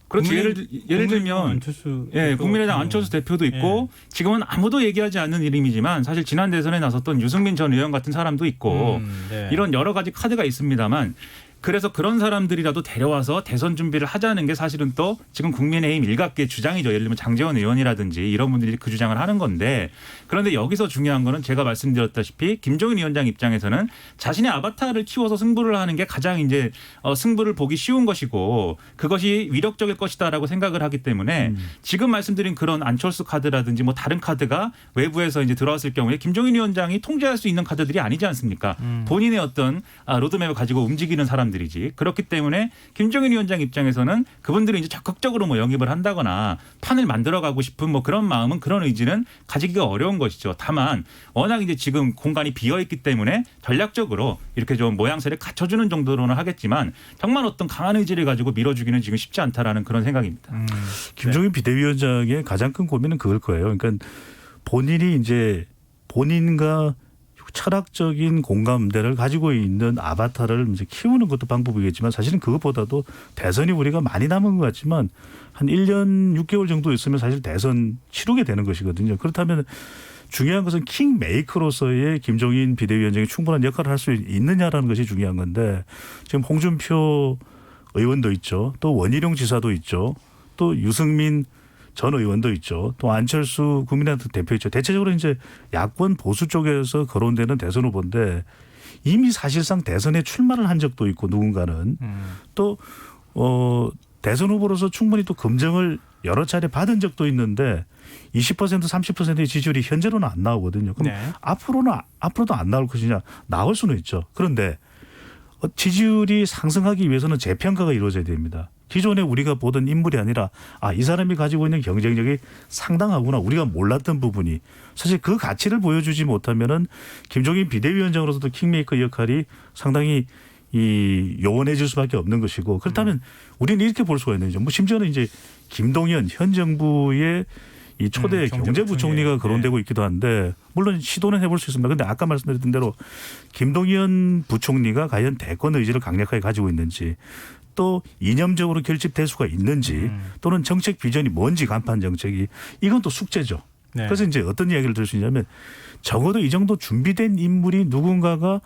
Speaker 3: 그렇죠. 예를 들면
Speaker 1: 안철수
Speaker 3: 국민의당 안철수 대표도 있고 지금은 아무도 얘기하지 않는 이름이지만 사실 지난 대선에 나섰던 유승민 전 의원 같은 사람도 있고
Speaker 1: 네.
Speaker 3: 이런 여러 가지 카드가 있습니다만 그래서 그런 사람들이라도 데려와서 대선 준비를 하자는 게 사실은 또 지금 국민의힘 일각의 주장이죠. 예를 들면 장제원 의원이라든지 이런 분들이 그 주장을 하는 건데 그런데 여기서 중요한 거는 제가 말씀드렸다시피 김종인 위원장 입장에서는 자신의 아바타를 키워서 승부를 하는 게 가장 이제 승부를 보기 쉬운 것이고 그것이 위력적일 것이다라고 생각을 하기 때문에 지금 말씀드린 그런 안철수 카드라든지 뭐 다른 카드가 외부에서 이제 들어왔을 경우에 김종인 위원장이 통제할 수 있는 카드들이 아니지 않습니까? 본인의 어떤 로드맵을 가지고 움직이는 사람들이지. 그렇기 때문에 김종인 위원장 입장에서는 그분들이 이제 적극적으로 뭐 영입을 한다거나 판을 만들어가고 싶은 뭐 그런 마음은 그런 의지는 가지기가 어려운 것이죠. 다만 워낙 이제 지금 공간이 비어 있기 때문에 전략적으로 이렇게 좀 모양새를 갖춰주는 정도로는 하겠지만 정말 어떤 강한 의지를 가지고 밀어주기는 지금 쉽지 않다라는 그런 생각입니다.
Speaker 4: 김종인 비대위원장의 가장 큰 고민은 그걸 거예요. 그러니까 본인이 이제 본인과 철학적인 공감대를 가지고 있는 아바타를 이제 키우는 것도 방법이겠지만 사실은 그것보다도 대선이 우리가 많이 남은 것 같지만 한 1년 6개월 정도 있으면 사실 대선 치르게 되는 것이거든요. 그렇다면 중요한 것은 킹메이커로서의 김종인 비대위원장이 충분한 역할을 할 수 있느냐라는 것이 중요한 건데 지금 홍준표 의원도 있죠. 또 원희룡 지사도 있죠. 또 유승민 전 의원도 있죠. 또 안철수 국민의당 대표 있죠. 대체적으로 이제 야권 보수 쪽에서 거론되는 대선 후보인데 이미 사실상 대선에 출마를 한 적도 있고 누군가는 또 대선 후보로서 충분히 또 검증을 여러 차례 받은 적도 있는데 20% 30%의 지지율이 현재로는 안 나오거든요. 그럼
Speaker 1: 네.
Speaker 4: 앞으로도 안 나올 것이냐? 나올 수는 있죠. 그런데 지지율이 상승하기 위해서는 재평가가 이루어져야 됩니다. 기존에 우리가 보던 인물이 아니라 이 사람이 가지고 있는 경쟁력이 상당하구나. 우리가 몰랐던 부분이 사실 그 가치를 보여주지 못하면은 김종인 비대위원장으로서도 킹메이커 역할이 상당히 요원해질 수밖에 없는 것이고 그렇다면 우리는 이렇게 볼 수가 있는 거죠. 뭐 심지어는 이제 김동연 현 정부의 이 초대 경제부총리가 거론되고 있기도 한데 물론 시도는 해볼 수 있습니다. 그런데 아까 말씀드렸던 대로 김동연 부총리가 과연 대권 의지를 강력하게 가지고 있는지 또 이념적으로 결집될 수가 있는지 또는 정책 비전이 뭔지 간판 정책이 이건 또 숙제죠.
Speaker 1: 네.
Speaker 4: 그래서 이제 어떤 이야기를 들을 수 있냐면 적어도 이 정도 준비된 인물이 누군가가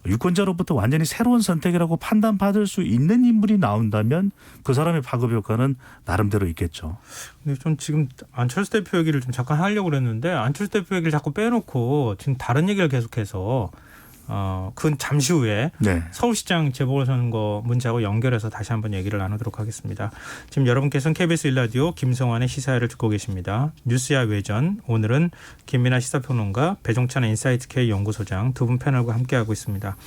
Speaker 4: 유권자로부터 완전히 새로운 선택이라고 판단받을 수 있는 인물이 나온다면 그 사람의 파급 효과는 나름대로 있겠죠.
Speaker 1: 근데 좀 지금 안철수 대표 얘기를 좀 잠깐 하려고 그랬는데 안철수 대표 얘기를 자꾸 빼놓고 지금 다른 얘기를 계속해서 그건 잠시 후에
Speaker 4: 네.
Speaker 1: 서울시장 재보궐선거 문제하고 연결해서 다시 한번 얘기를 나누도록 하겠습니다. 지금 여러분께서는 KBS 1라디오 김성환의 시사회를 듣고 계십니다. 뉴스야 외전 오늘은 김민아 시사평론가 배종찬 인사이트K 연구소장 두 분 패널과 함께하고 있습니다.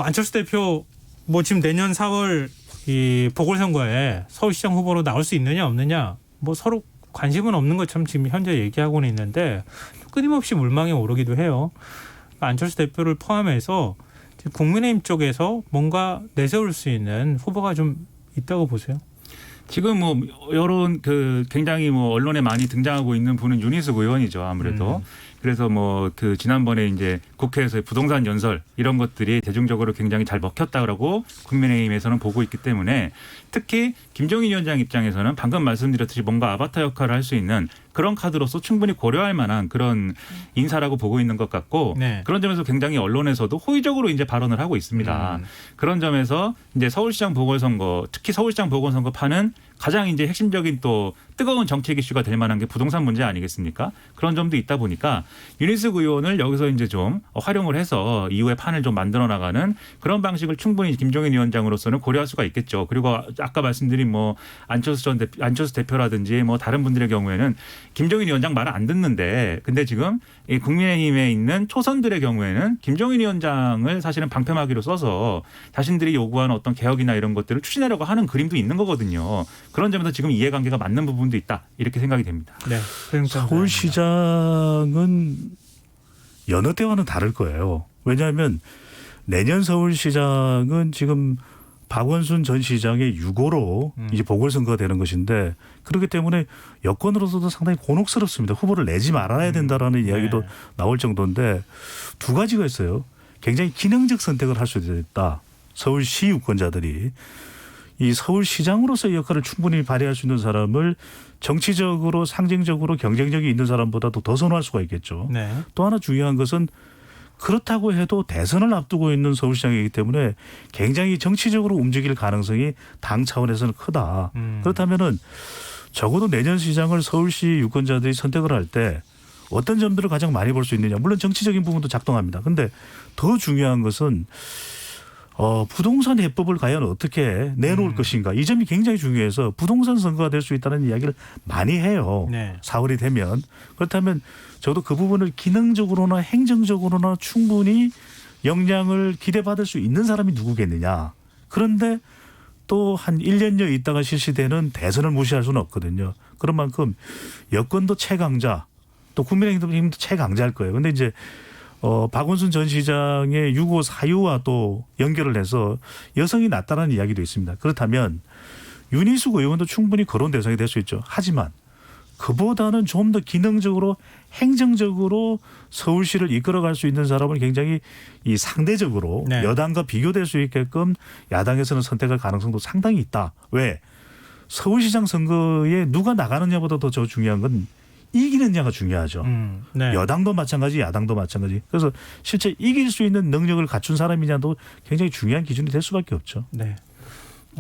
Speaker 1: 안철수 대표 뭐 지금 내년 4월 이 보궐선거에 서울시장 후보로 나올 수 있느냐 없느냐 뭐 서로 관심은 없는 것처럼 지금 현재 얘기하고는 있는데 끊임없이 물망에 오르기도 해요. 안철수 대표를 포함해서 국민의힘 쪽에서 뭔가 내세울 수 있는 후보가 좀 있다고 보세요?
Speaker 3: 지금 뭐 여론 굉장히 뭐 언론에 많이 등장하고 있는 분은 윤희숙 의원이죠. 아무래도 그래서 뭐 그 지난번에 이제 국회에서의 부동산 연설 이런 것들이 대중적으로 굉장히 잘 먹혔다라고 국민의힘에서는 보고 있기 때문에 특히 김종인 위원장 입장에서는 방금 말씀드렸듯이 뭔가 아바타 역할을 할 수 있는 그런 카드로서 충분히 고려할 만한 그런 인사라고 보고 있는 것 같고
Speaker 1: 네.
Speaker 3: 그런 점에서 굉장히 언론에서도 호의적으로 이제 발언을 하고 있습니다. 그런 점에서 이제 서울시장 보궐선거 특히 서울시장 보궐선거 판은 가장 이제 핵심적인 또 뜨거운 정책 이슈가 될 만한 게 부동산 문제 아니겠습니까? 그런 점도 있다 보니까 윤희숙 의원을 여기서 이제 좀 활용을 해서 이후에 판을 좀 만들어 나가는 그런 방식을 충분히 김종인 위원장으로서는 고려할 수가 있겠죠. 그리고 아까 말씀드린 뭐 안철수 대표라든지 뭐 다른 분들의 경우에는 김종인 위원장 말을 안 듣는데 근데 지금 이 국민의힘에 있는 초선들의 경우에는 김종인 위원장을 사실은 방패막이로 써서 자신들이 요구하는 어떤 개혁이나 이런 것들을 추진하려고 하는 그림도 있는 거거든요. 그런 점에서 지금 이해관계가 맞는 부분도 있다 이렇게 생각이 됩니다.
Speaker 1: 네.
Speaker 4: 서울시장은 여느 때와는 다를 거예요. 왜냐하면 내년 서울시장은 지금 박원순 전 시장의 유고로 이제 보궐선거가 되는 것인데 그렇기 때문에 여권으로서도 상당히 곤혹스럽습니다. 후보를 내지 말아야 된다라는 이야기도
Speaker 1: 네.
Speaker 4: 나올 정도인데 두 가지가 있어요. 굉장히 기능적 선택을 할 수 있다. 서울시 유권자들이. 이 서울시장으로서의 역할을 충분히 발휘할 수 있는 사람을 정치적으로 상징적으로 경쟁력이 있는 사람보다도 더 선호할 수가 있겠죠.
Speaker 1: 네.
Speaker 4: 또 하나 중요한 것은 그렇다고 해도 대선을 앞두고 있는 서울시장이기 때문에 굉장히 정치적으로 움직일 가능성이 당 차원에서는 크다. 그렇다면은 적어도 내년 시장을 서울시 유권자들이 선택을 할 때 어떤 점들을 가장 많이 볼 수 있느냐. 물론 정치적인 부분도 작동합니다. 근데 더 중요한 것은 부동산 해법을 과연 어떻게 내놓을 것인가. 이 점이 굉장히 중요해서 부동산 선거가 될 수 있다는 이야기를 많이 해요.
Speaker 1: 네.
Speaker 4: 4월이 되면. 그렇다면 저도 그 부분을 기능적으로나 행정적으로나 충분히 역량을 기대받을 수 있는 사람이 누구겠느냐. 그런데 또 한 1년여 있다가 실시되는 대선을 무시할 수는 없거든요. 그런 만큼 여권도 최강자 또 국민의힘도 최강자일 거예요. 그런데 이제 박원순 전 시장의 유고 사유와 또 연결을 해서 여성이 낫다는 이야기도 있습니다. 그렇다면 윤희숙 의원도 충분히 거론 대상이 될 수 있죠. 하지만 그보다는 좀 더 기능적으로 행정적으로 서울시를 이끌어갈 수 있는 사람을 굉장히 이 상대적으로
Speaker 1: 네.
Speaker 4: 여당과 비교될 수 있게끔 야당에서는 선택할 가능성도 상당히 있다. 왜? 서울시장 선거에 누가 나가느냐보다 더 중요한 건 이기느냐가 중요하죠.
Speaker 1: 네.
Speaker 4: 여당도 마찬가지, 야당도 마찬가지. 그래서 실제 이길 수 있는 능력을 갖춘 사람이냐도 굉장히 중요한 기준이 될 수밖에 없죠.
Speaker 1: 네.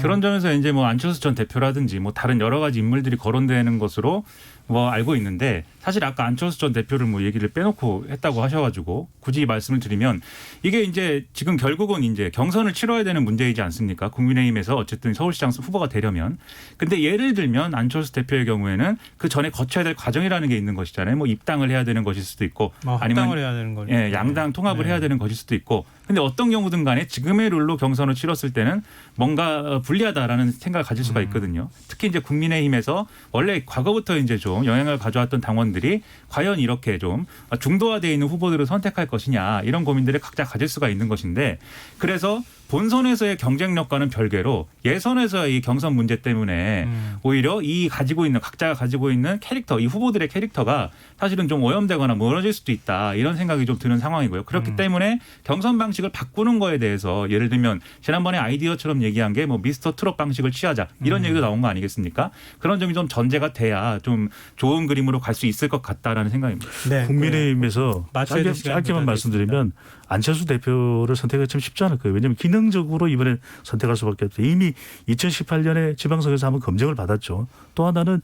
Speaker 3: 그런 점에서 이제 뭐 안철수 전 대표라든지 뭐 다른 여러 가지 인물들이 거론되는 것으로 뭐 알고 있는데 사실 아까 안철수 전 대표를 뭐 얘기를 빼놓고 했다고 하셔가지고 굳이 말씀을 드리면 이게 이제 지금 결국은 이제 경선을 치러야 되는 문제이지 않습니까? 국민의힘에서 어쨌든 서울시장 후보가 되려면. 근데 예를 들면 안철수 대표의 경우에는 그 전에 거쳐야 될 과정이라는 게 있는 것이잖아요. 뭐 입당을 해야 되는 것일 수도 있고
Speaker 1: 합당을 해야 되는 거죠.
Speaker 3: 예, 양당 통합을
Speaker 1: 네.
Speaker 3: 해야 되는 것일 수도 있고. 근데 어떤 경우든 간에 지금의 룰로 경선을 치렀을 때는 뭔가 불리하다라는 생각을 가질 수가 있거든요. 특히 이제 국민의힘에서 원래 과거부터 이제 좀 영향을 가져왔던 당원들이 과연 이렇게 좀 중도화되어 있는 후보들을 선택할 것이냐 이런 고민들을 각자 가질 수가 있는 것인데 그래서 본선에서의 경쟁력과는 별개로 예선에서의 이 경선 문제 때문에 오히려 이 가지고 있는 각자가 가지고 있는 캐릭터 이 후보들의 캐릭터가 사실은 좀 오염되거나 멀어질 수도 있다 이런 생각이 좀 드는 상황이고요. 그렇기 때문에 경선 방식을 바꾸는 거에 대해서 예를 들면 지난번에 아이디어처럼 얘기한 게 뭐 미스터 트롯 방식을 취하자 이런 얘기도 나온 거 아니겠습니까? 그런 점이 좀 전제가 돼야 좀 좋은 그림으로 갈 수 있을 것 같다라는 생각입니다.
Speaker 1: 네.
Speaker 4: 국민의힘에서
Speaker 1: 맞춰야 될
Speaker 4: 짧게만 말씀드리면 안철수 대표를 선택하기 참 쉽지 않을 거예요. 왜냐하면 기능적으로 이번에 선택할 수밖에 없어요. 이미 2018년에 지방선거에서 한번 검증을 받았죠. 또 하나는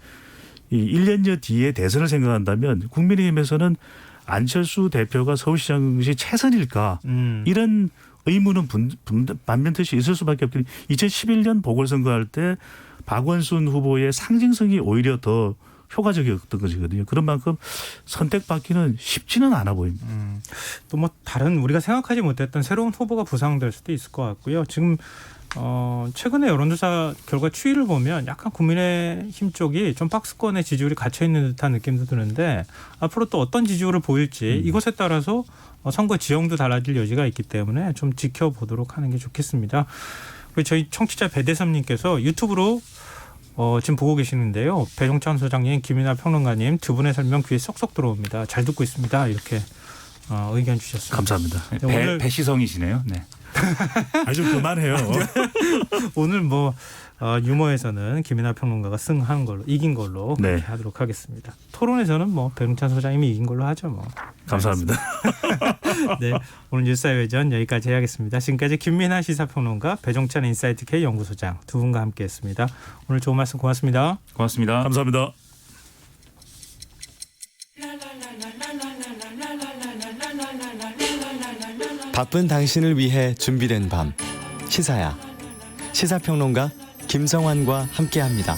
Speaker 4: 이 1년여 뒤에 대선을 생각한다면 국민의힘에서는 안철수 대표가 서울시장시 최선일까 이런 의문은 반면뜻이 있을 수밖에 없긴 2011년 보궐선거할 때 박원순 후보의 상징성이 오히려 더 효과적이었던 것이거든요. 그런 만큼 선택받기는 쉽지는 않아 보입니다.
Speaker 1: 또 뭐 다른 우리가 생각하지 못했던 새로운 후보가 부상될 수도 있을 것 같고요. 지금 최근에 여론조사 결과 추이를 보면 약간 국민의힘 쪽이 좀 박스권의 지지율이 갇혀 있는 듯한 느낌도 드는데 앞으로 또 어떤 지지율을 보일지 이것에 따라서 선거 지형도 달라질 여지가 있기 때문에 좀 지켜보도록 하는 게 좋겠습니다. 그리고 저희 청취자 배대삼님께서 유튜브로 지금 보고 계시는데요. 배종찬 소장님, 김이나 평론가님 두 분의 설명 귀에 쏙쏙 들어옵니다. 잘 듣고 있습니다. 이렇게 의견 주셨습니다.
Speaker 4: 감사합니다.
Speaker 1: 오늘
Speaker 3: 배시성이시네요. 네.
Speaker 4: 아주 그만해요.
Speaker 1: 오늘 뭐 유머에서는 김이나 평론가가 승한 걸로 이긴 걸로
Speaker 4: 네.
Speaker 1: 그렇게 하도록 하겠습니다. 토론에서는 뭐 배종찬 소장님이 이긴 걸로 하죠. 뭐.
Speaker 4: 감사합니다.
Speaker 1: 네, 오늘 뉴스사회전 여기까지 해야겠습니다. 지금까지 김민하 시사평론가, 배종찬 인사이트 K 연구소장 두 분과 함께했습니다. 오늘 좋은 말씀 고맙습니다.
Speaker 3: 고맙습니다.
Speaker 4: 감사합니다.
Speaker 6: 바쁜 당신을 위해 준비된 밤 시사야. 시사평론가 김성환과 함께합니다.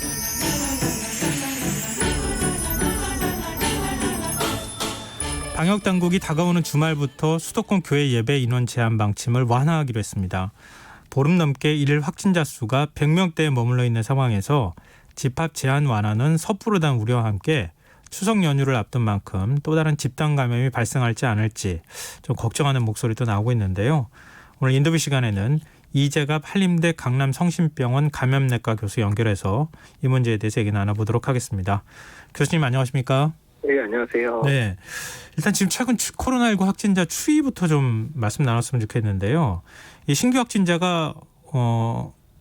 Speaker 1: 방역 당국이 다가오는 주말부터 수도권 교회 예배 인원 제한 방침을 완화하기로 했습니다. 보름 넘게 일일 확진자 수가 100명대에 머물러 있는 상황에서 집합 제한 완화는 섣부르다는 우려와 함께 추석 연휴를 앞둔 만큼 또 다른 집단 감염이 발생할지 않을지 좀 걱정하는 목소리도 나오고 있는데요. 오늘 인터뷰 시간에는 이재갑 한림대 강남성심병원 감염내과 교수 연결해서 이 문제에 대해서 얘기 나눠보도록 하겠습니다. 교수님 안녕하십니까?
Speaker 7: 네, 안녕하세요.
Speaker 1: 네, 일단 지금 최근 코로나19 확진자 추이부터 좀 말씀 나눴으면 좋겠는데요. 이 신규 확진자가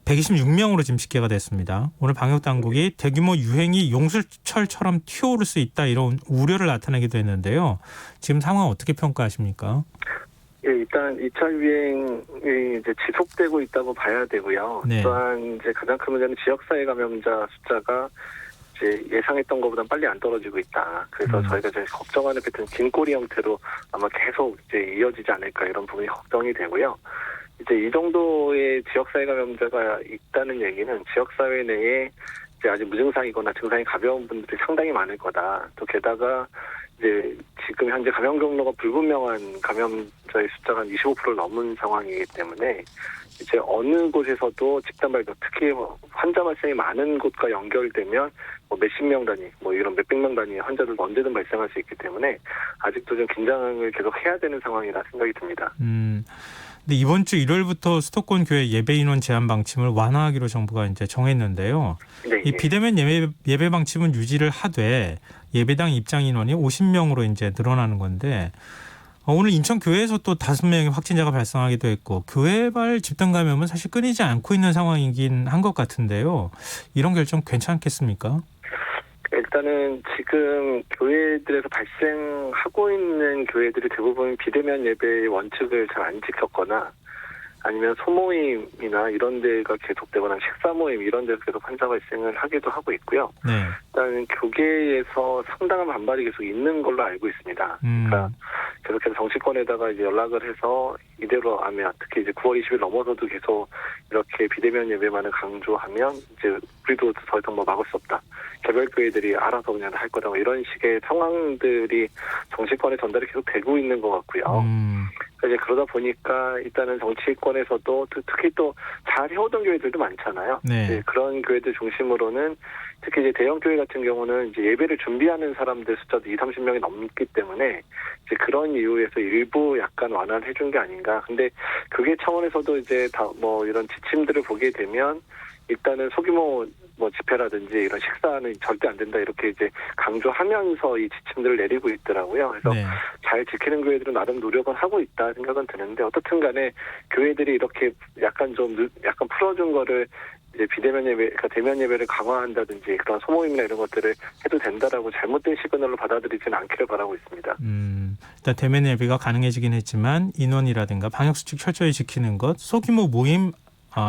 Speaker 1: 126명으로 지금 집계가 됐습니다. 오늘 방역당국이 대규모 유행이 용수철처럼 튀어오를 수 있다 이런 우려를 나타내기도 했는데요. 지금 상황 어떻게 평가하십니까?
Speaker 7: 예, 일단 2차 유행이 이제 지속되고 있다고 봐야 되고요.
Speaker 1: 네.
Speaker 7: 또한 이제 가장 큰 문제는 지역사회 감염자 숫자가 이제 예상했던 것보다 빨리 안 떨어지고 있다. 그래서 저희가 이제 걱정하는 패턴 긴꼬리 형태로 아마 계속 이제 이어지지 않을까 이런 부분이 걱정이 되고요. 이제 이 정도의 지역사회 감염자가 있다는 얘기는 지역사회 내에 이제 아직 무증상이거나 증상이 가벼운 분들이 상당히 많을 거다. 또 게다가 이제 지금 현재 감염 경로가 불분명한 감염자의 숫자가 한 25%를 넘은 상황이기 때문에 이제 어느 곳에서도 집단 발병, 특히 환자 발생이 많은 곳과 연결되면 뭐 몇십 명 단위, 뭐 이런 몇백 명 단위의 환자들도 언제든 발생할 수 있기 때문에 아직도 좀 긴장을 계속 해야 되는 상황이라 생각이 듭니다.
Speaker 1: 근데 이번 주 일요일부터 수도권 교회 예배 인원 제한 방침을 완화하기로 정부가 이제 정했는데요.
Speaker 7: 네,
Speaker 1: 이 비대면 예배 방침은 유지를 하되 예배당 입장 인원이 50명으로 이제 늘어나는 건데 오늘 인천 교회에서 또 5명의 확진자가 발생하기도 했고 교회발 집단 감염은 사실 끊이지 않고 있는 상황이긴 한 것 같은데요. 이런 결정 괜찮겠습니까?
Speaker 7: 일단은 지금 교회들에서 발생하고 있는 교회들이 대부분 비대면 예배의 원칙을 잘 안 지켰거나 아니면 소모임이나 이런 데가 계속되거나 식사 모임 이런 데서 계속 환자 발생을 하기도 하고 있고요.
Speaker 1: 네.
Speaker 7: 일단 교계에서 상당한 반발이 계속 있는 걸로 알고 있습니다. 그러니까 계속해서 정치권에다가 이제 연락을 해서 이대로 하면 특히 이제 9월 20일 넘어서도 계속 이렇게 비대면 예배만을 강조하면 이제 우리도 더 이상 뭐 막을 수 없다. 개별 교회들이 알아서 그냥 할 거다. 뭐 이런 식의 상황들이 정치권에 전달이 계속 되고 있는 것 같고요. 이제 그러다 보니까 일단은 정치권에서도 특히 또 잘 해오던 교회들도 많잖아요.
Speaker 1: 네.
Speaker 7: 이제 그런 교회들 중심으로는 특히 이제 대형 교회 같은 경우는 이제 예배를 준비하는 사람들 숫자도 20-30명이 넘기 때문에 이제 그런 이유에서 일부 약간 완화를 해준 게 아닌가. 근데 그게 차원에서도 이제 다 뭐 이런 지침들을 보게 되면 일단은 소규모 뭐 집회라든지 이런 식사는 절대 안 된다 이렇게 이제 강조하면서 이 지침들을 내리고 있더라고요. 그래서
Speaker 1: 네.
Speaker 7: 잘 지키는 교회들은 나름 노력은 하고 있다 생각은 드는데 어떻든 간에 교회들이 이렇게 약간 풀어준 거를 이제 비대면 예배, 그러니까 대면 예배를 강화한다든지 그런 소모임이나 이런 것들을 해도 된다라고 잘못된 시그널로 받아들이지는 않기를 바라고 있습니다.
Speaker 1: 일단 대면 예배가 가능해지긴 했지만 인원이라든가 방역수칙 철저히 지키는 것, 소규모 모임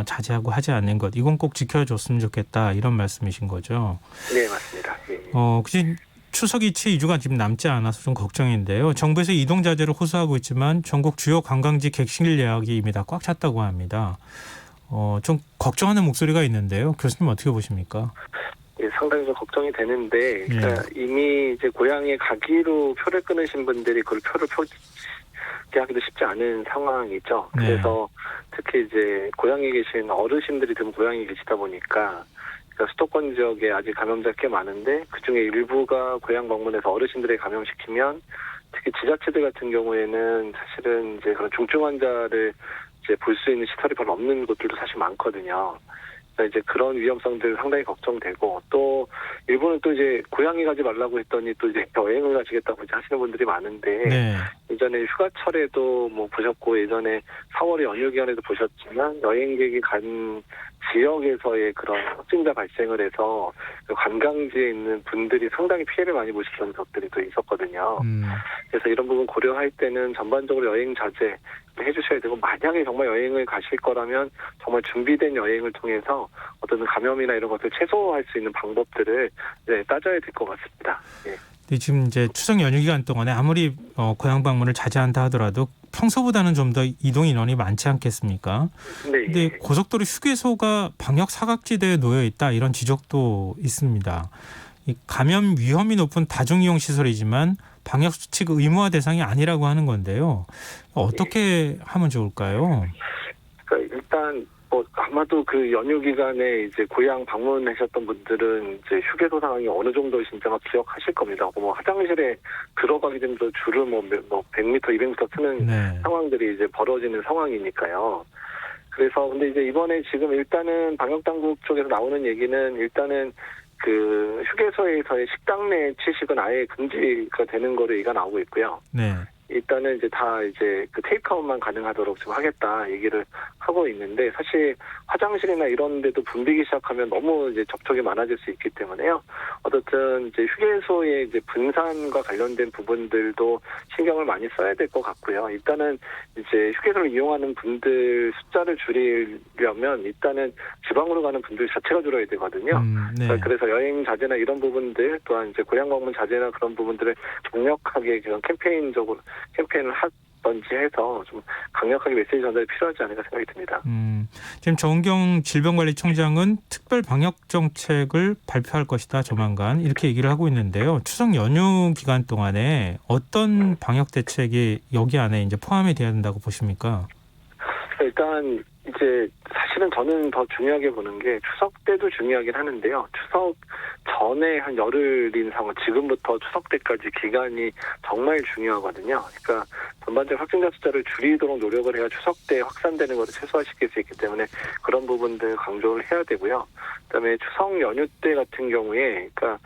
Speaker 1: 자제하고 하지 않는 것 이건 꼭 지켜줬으면 좋겠다 이런 말씀이신 거죠.
Speaker 7: 네, 맞습니다. 예.
Speaker 1: 혹시 추석이 채 2주가 지금 남지 않아서 좀 걱정인데요. 정부에서 이동 자제를 호소하고 있지만 전국 주요 관광지 객실 예약이 이미 다 꽉 찼다고 합니다. 좀 걱정하는 목소리가 있는데요. 교수님 어떻게 보십니까?
Speaker 7: 예, 상당히 좀 걱정이 되는데 그러니까 이미 이제 고향에 가기로 표를 끊으신 분들이 그걸 표를 표기하기도 쉽지 않은 상황이죠.
Speaker 1: 네.
Speaker 7: 그래서 특히 이제 고향에 계신 어르신들이 좀 고향에 계시다 보니까 그러니까 수도권 지역에 아직 감염자가 꽤 많은데 그중에 일부가 고향 방문해서 어르신들에 감염시키면 특히 지자체들 같은 경우에는 사실은 이제 그런 중증 환자를 이제 볼 수 있는 시설이 별로 없는 곳들도 사실 많거든요. 이제 그런 위험성들 상당히 걱정되고 또 일본은 또 이제 고향에 가지 말라고 했더니 또 이제 여행을 가시겠다고 이제 하시는 분들이 많은데
Speaker 1: 네.
Speaker 7: 예전에 휴가철에도 뭐 보셨고 예전에 4월에 연휴 기간에도 보셨지만 여행객이 간 지역에서의 그런 확진자 발생을 해서 그 관광지에 있는 분들이 상당히 피해를 많이 보셨던 적들이 또 있었거든요. 그래서 이런 부분 고려할 때는 전반적으로 여행 자제 해주셔야 되고 만약에 정말 여행을 가실 거라면 정말 준비된 여행을 통해서 어떤 감염이나 이런 것들 최소화할 수 있는 방법들을 따져야 될 것 같습니다. 예.
Speaker 1: 근데 지금 이제 추석 연휴 기간 동안에 아무리 고향 방문을 자제한다 하더라도 평소보다는 좀 더 이동 인원이 많지 않겠습니까?
Speaker 7: 네.
Speaker 1: 근데 고속도로 휴게소가 방역 사각지대에 놓여 있다 이런 지적도 있습니다. 이 감염 위험이 높은 다중이용 시설이지만 방역 수칙 의무화 대상이 아니라고 하는 건데요. 어떻게 하면 좋을까요?
Speaker 7: 그러니까 일단 아마도 그 연휴 기간에 이제 고향 방문하셨던 분들은 이제 휴게소 상황이 어느 정도이신지 아마 기억하실 겁니다. 뭐 화장실에 들어가게 되면 줄을 뭐 100m, 200m 쓰는
Speaker 1: 네.
Speaker 7: 상황들이 이제 벌어지는 상황이니까요. 그래서 근데 이제 이번에 지금 일단은 방역 당국 쪽에서 나오는 얘기는 일단은 그 휴게소에서의 식당 내 취식은 아예 금지가 되는 거로 얘기가 나오고 있고요.
Speaker 1: 네.
Speaker 7: 일단은 이제 다 이제 그 테이크아웃만 가능하도록 지금 하겠다 얘기를 하고 있는데 사실 화장실이나 이런 데도 붐비기 시작하면 너무 이제 접촉이 많아질 수 있기 때문에요. 어쨌든 이제 휴게소의 이제 분산과 관련된 부분들도 신경을 많이 써야 될 것 같고요. 일단은 이제 휴게소를 이용하는 분들 숫자를 줄이려면 일단은 지방으로 가는 분들 자체가 줄어야 되거든요.
Speaker 1: 네.
Speaker 7: 그래서 여행 자제나 이런 부분들 또한 이제 고향 방문 자제나 그런 부분들을 강력하게 그런 캠페인을 하던지 해서 좀 강력하게 메시지 전달이 필요하지 않을까 생각이 듭니다.
Speaker 1: 지금 정은경 질병관리청장은 특별 방역 정책을 발표할 것이다 조만간 이렇게 얘기를 하고 있는데요. 추석 연휴 기간 동안에 어떤 방역 대책이 여기 안에 이제 포함이 돼야 된다고 보십니까?
Speaker 7: 일단 이제 사실은 저는 더 중요하게 보는 게 추석 때도 중요하긴 하는데요. 추석 전에 한 열흘인 상황, 지금부터 추석 때까지 기간이 정말 중요하거든요. 그러니까 전반적 확진자 숫자를 줄이도록 노력을 해야 추석 때 확산되는 것을 최소화시킬 수 있기 때문에 그런 부분들 강조를 해야 되고요. 그다음에 추석 연휴 때 같은 경우에, 그러니까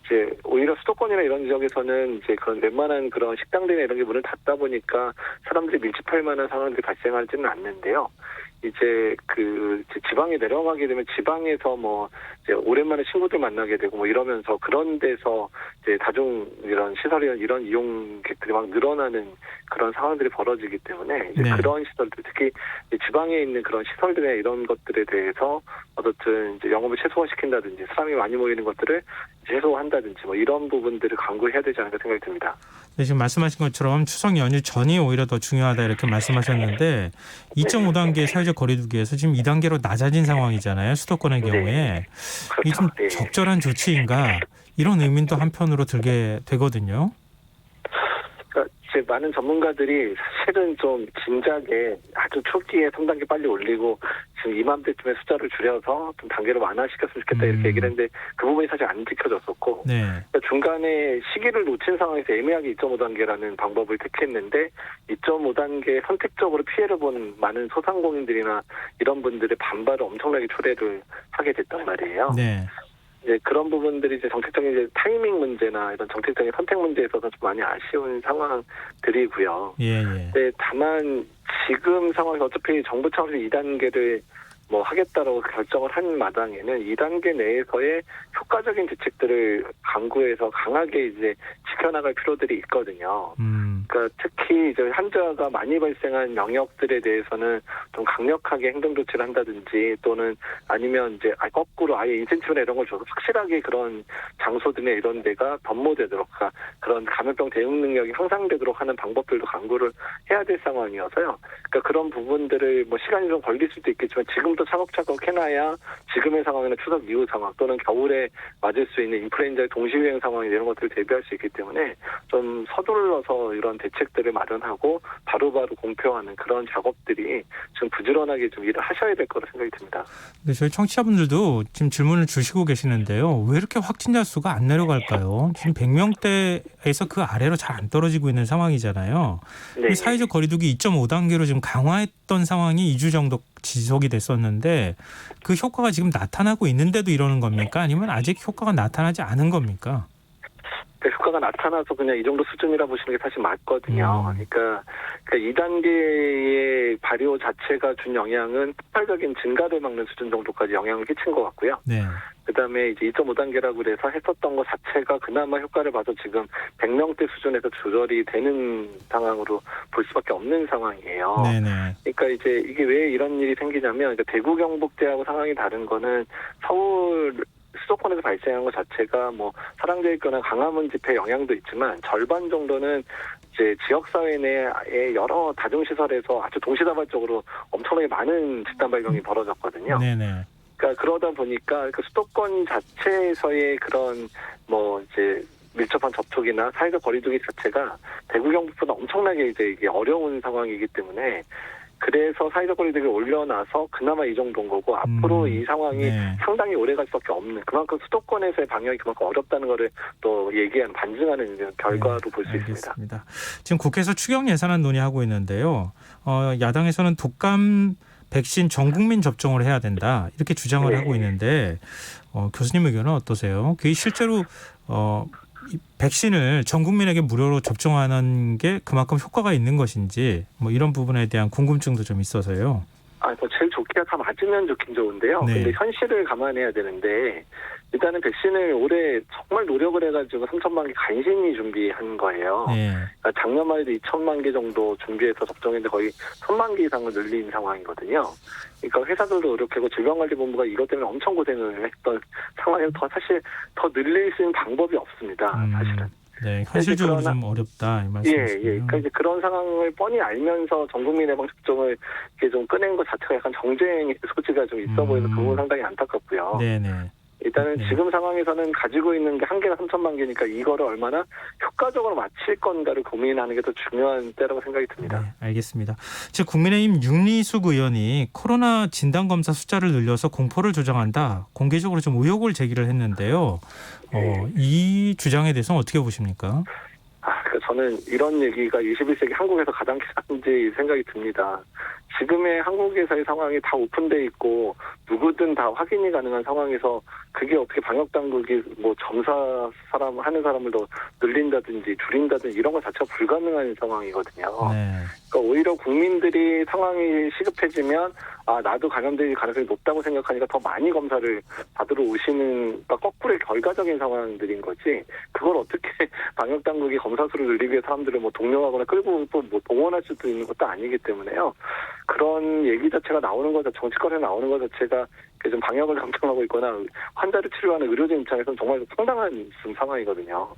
Speaker 7: 이제 오히려 수도권이나 이런 지역에서는 이제 그런 웬만한 그런 식당들이나 이런 게 문을 닫다 보니까 사람들이 밀집할 만한 상황들이 발생하지는 않는데요. 이제 그 지방에 내려가게 되면 지방에서 뭐 이제 오랜만에 친구들 만나게 되고 뭐 이러면서 그런 데서 이제 다중 이런 시설이나 이런 이용객들이 막 늘어나는 그런 상황들이 벌어지기 때문에 이제
Speaker 1: 네.
Speaker 7: 그런 시설들 특히 지방에 있는 그런 시설들이나 이런 것들에 대해서 어쨌든 이제 영업을 최소화시킨다든지 사람이 많이 모이는 것들을 최소화한다든지 뭐 이런 부분들을 강구해야 되지 않을까 생각이 듭니다.
Speaker 1: 네, 지금 말씀하신 것처럼 추석 연휴 전이 오히려 더 중요하다 이렇게 말씀하셨는데 2.5단계 사회적 거리두기에서 지금 2단계로 낮아진 상황이잖아요. 수도권의 경우에. 이게 좀
Speaker 7: 그렇죠. 예.
Speaker 1: 적절한 조치인가 이런 의문도 한편으로 들게 되거든요.
Speaker 7: 그러니까 이제 많은 전문가들이 사실은 좀 진작에 아주 초기에 3단계 빨리 올리고 지금 이맘때쯤에 숫자를 줄여서 좀 단계로 완화시켰으면 좋겠다 이렇게 얘기를 했는데 그 부분이 사실 안 지켜졌었고
Speaker 1: 네.
Speaker 7: 그러니까 중간에 시기를 놓친 상황에서 애매하게 2.5단계라는 방법을 택했는데 2.5단계 선택적으로 피해를 본 많은 소상공인들이나 이런 분들의 반발을 엄청나게 초래를 하게 됐단 말이에요.
Speaker 1: 네.
Speaker 7: 이제 그런 부분들이 이제 정책적인 이제 타이밍 문제나 이런 정책적인 선택 문제에 있어서 좀 많이 아쉬운 상황들이고요.
Speaker 1: 예.
Speaker 7: 네, 다만 지금 상황에서 어차피 정부 차원에서 2단계를 뭐 하겠다라고 결정을 한 마당에는 2단계 내에서의 효과적인 대책들을 강구해서 강하게 이제 지켜나갈 필요들이 있거든요. 그러니까 특히 이제 환자가 많이 발생한 영역들에 대해서는 좀 강력하게 행정 조치를 한다든지 또는 아니면 이제 거꾸로 아예 인센티브나 이런 걸 줘서 확실하게 그런 장소들이나 이런 데가 변모되도록 그런 감염병 대응 능력이 향상되도록 하는 방법들도 강구를 해야 될 상황이어서요. 그러니까 그런 부분들을 뭐 시간이 좀 걸릴 수도 있겠지만 지금부터 차곡차곡 해놔야 지금의 상황이나 추석 이후 상황 또는 겨울에 맞을 수 있는 인플루엔자의 동시유행 상황 이런 것들을 대비할 수 있기 때문에 좀 서둘러서 이런 대책들을 마련하고 바로바로 공표하는 그런 작업들이 좀 부지런하게 좀 일을 하셔야 될 거라 생각이 듭니다.
Speaker 1: 근데 저희 청취자분들도 지금 질문을 주시고 계시는데요. 왜 이렇게 확진자 수가 안 내려갈까요? 지금 100명대에서 그 아래로 잘 안 떨어지고 있는 상황이잖아요.
Speaker 7: 네.
Speaker 1: 사회적 거리두기 2.5단계로 지금 강화했던 상황이 2주 정도 지속이 됐었는데 그 효과가 지금 나타나고 있는데도 이러는 겁니까? 아니면 아직 효과가 나타나지 않은 겁니까?
Speaker 7: 그 효과가 나타나서 그냥 이 정도 수준이라 보시는 게 사실 맞거든요. 그러니까 2단계의 발효 자체가 준 영향은 폭발적인 증가를 막는 수준 정도까지 영향을 끼친 것 같고요.
Speaker 1: 네.
Speaker 7: 그다음에 이제 2.5단계라고 그래서 했었던 것 자체가 그나마 효과를 봐서 지금 100명대 수준에서 조절이 되는 상황으로 볼 수밖에 없는 상황이에요.
Speaker 1: 네네.
Speaker 7: 그러니까 이제 이게 왜 이런 일이 생기냐면 그러니까 대구 경북대하고 상황이 다른 거는 서울 수도권에서 발생한 것 자체가 뭐 사랑제일교나 강화문 집회 영향도 있지만 절반 정도는 이제 지역사회 내의 여러 다중시설에서 아주 동시다발적으로 엄청나게 많은 집단 발병이 벌어졌거든요.
Speaker 1: 네네.
Speaker 7: 그러니까 그러다 보니까 그 수도권 자체에서의 그런 뭐 이제 밀접한 접촉이나 사회적 거리두기 자체가 대구 경북보다 엄청나게 이제 이게 어려운 상황이기 때문에 그래서 사회적 거리두기를 올려놔서 그나마 이 정도인 거고 앞으로 이 상황이
Speaker 1: 네.
Speaker 7: 상당히 오래갈 수밖에 없는 그만큼 수도권에서의 방역이 그만큼 어렵다는 거를 또 얘기한 반증하는 결과로 볼 수 있습니다.
Speaker 1: 알겠습니다. 지금 국회에서 추경 예산안 논의하고 있는데요. 야당에서는 독감 백신 전 국민 접종을 해야 된다 이렇게 주장을
Speaker 7: 네.
Speaker 1: 하고 있는데 교수님 의견은 어떠세요? 그게 실제로 이 백신을 전 국민에게 무료로 접종하는 게 그만큼 효과가 있는 것인지 뭐 이런 부분에 대한 궁금증도 좀 있어서요.
Speaker 7: 뭐 제일 좋게야 다 맞으면 좋긴 좋은데요.
Speaker 1: 네.
Speaker 7: 근데 현실을 감안해야 되는데 일단은 백신을 올해 정말 노력을 해가지고 3천만 개 간신히 준비한 거예요.
Speaker 1: 네.
Speaker 7: 그러니까 작년만 해도 2천만 개 정도 준비해서 접종했는데 거의 1,000만 개 이상을 늘린 상황이거든요. 그러니까 회사들도 노력하고 질병관리본부가 이것 때문에 엄청 고생을 했던 상황에서 사실 더 늘릴 수 있는 방법이 없습니다. 사실은.
Speaker 1: 네, 현실적으로 좀 어렵다 이 말씀이시죠.
Speaker 7: 그러니까 이제 그런 상황을 뻔히 알면서 전 국민 예방 접종을 이렇게 좀 꺼낸 것 자체가 약간 정쟁의 소지가 좀 있어 보여서 그 부분 상당히 안타깝고요.
Speaker 1: 네네.
Speaker 7: 일단은
Speaker 1: 네.
Speaker 7: 지금 상황에서는 가지고 있는 게 한 개가 3천만 개니까 이거를 얼마나 효과적으로 마칠 건가를 고민하는 게 더 중요한 때라고 생각이 듭니다.
Speaker 1: 네, 알겠습니다. 즉 국민의힘 윤리숙 의원이 코로나 진단검사 숫자를 늘려서 공포를 조장한다. 공개적으로 좀 의혹을 제기를 했는데요. 이 주장에 대해서는 어떻게 보십니까?
Speaker 7: 저는 이런 얘기가 21세기 한국에서 가장 괜찮은지 생각이 듭니다. 지금의 한국에서의 상황이 다 오픈돼 있고 누구든 다 확인이 가능한 상황에서 그게 어떻게 방역 당국이 뭐 점사 하는 사람을 더 늘린다든지 줄인다든지 이런 것 자체가 불가능한 상황이거든요.
Speaker 1: 네.
Speaker 7: 그러니까 오히려 국민들이 상황이 시급해지면 나도 감염될 가능성이 높다고 생각하니까 더 많이 검사를 받으러 오시는 그러니까 거꾸로의 결과적인 상황들인 거지. 그걸 어떻게 방역 당국이 검사 수를 늘리기 위해 사람들을 뭐 독려하거나 끌고 또 뭐 동원할 수도 있는 것도 아니기 때문에요. 그런 얘기 자체가 나오는 것 자체, 정치권에 나오는 것 자체가 좀 방역을 강조하고 있거나 환자를 치료하는 의료진 입장에서는 정말 상당한 상황이거든요.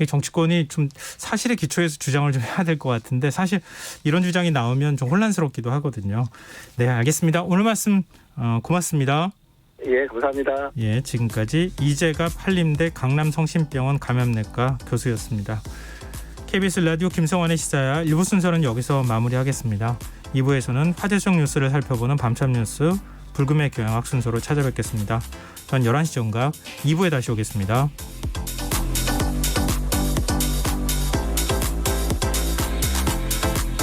Speaker 1: 정치권이 좀 사실에 기초해서 주장을 좀 해야 될 것 같은데 사실 이런 주장이 나오면 좀 혼란스럽기도 하거든요. 네, 알겠습니다. 오늘 말씀 고맙습니다.
Speaker 7: 예, 감사합니다.
Speaker 1: 예, 지금까지 이재갑 한림대 강남성심병원 감염내과 교수였습니다. KBS 라디오 김성환의 시사야 1부 순서는 여기서 마무리하겠습니다. 2부에서는 화제성 뉴스를 살펴보는 밤참 뉴스 불금의 교양학 순서로 찾아뵙겠습니다. 전 11시 정각 2부에 다시 오겠습니다.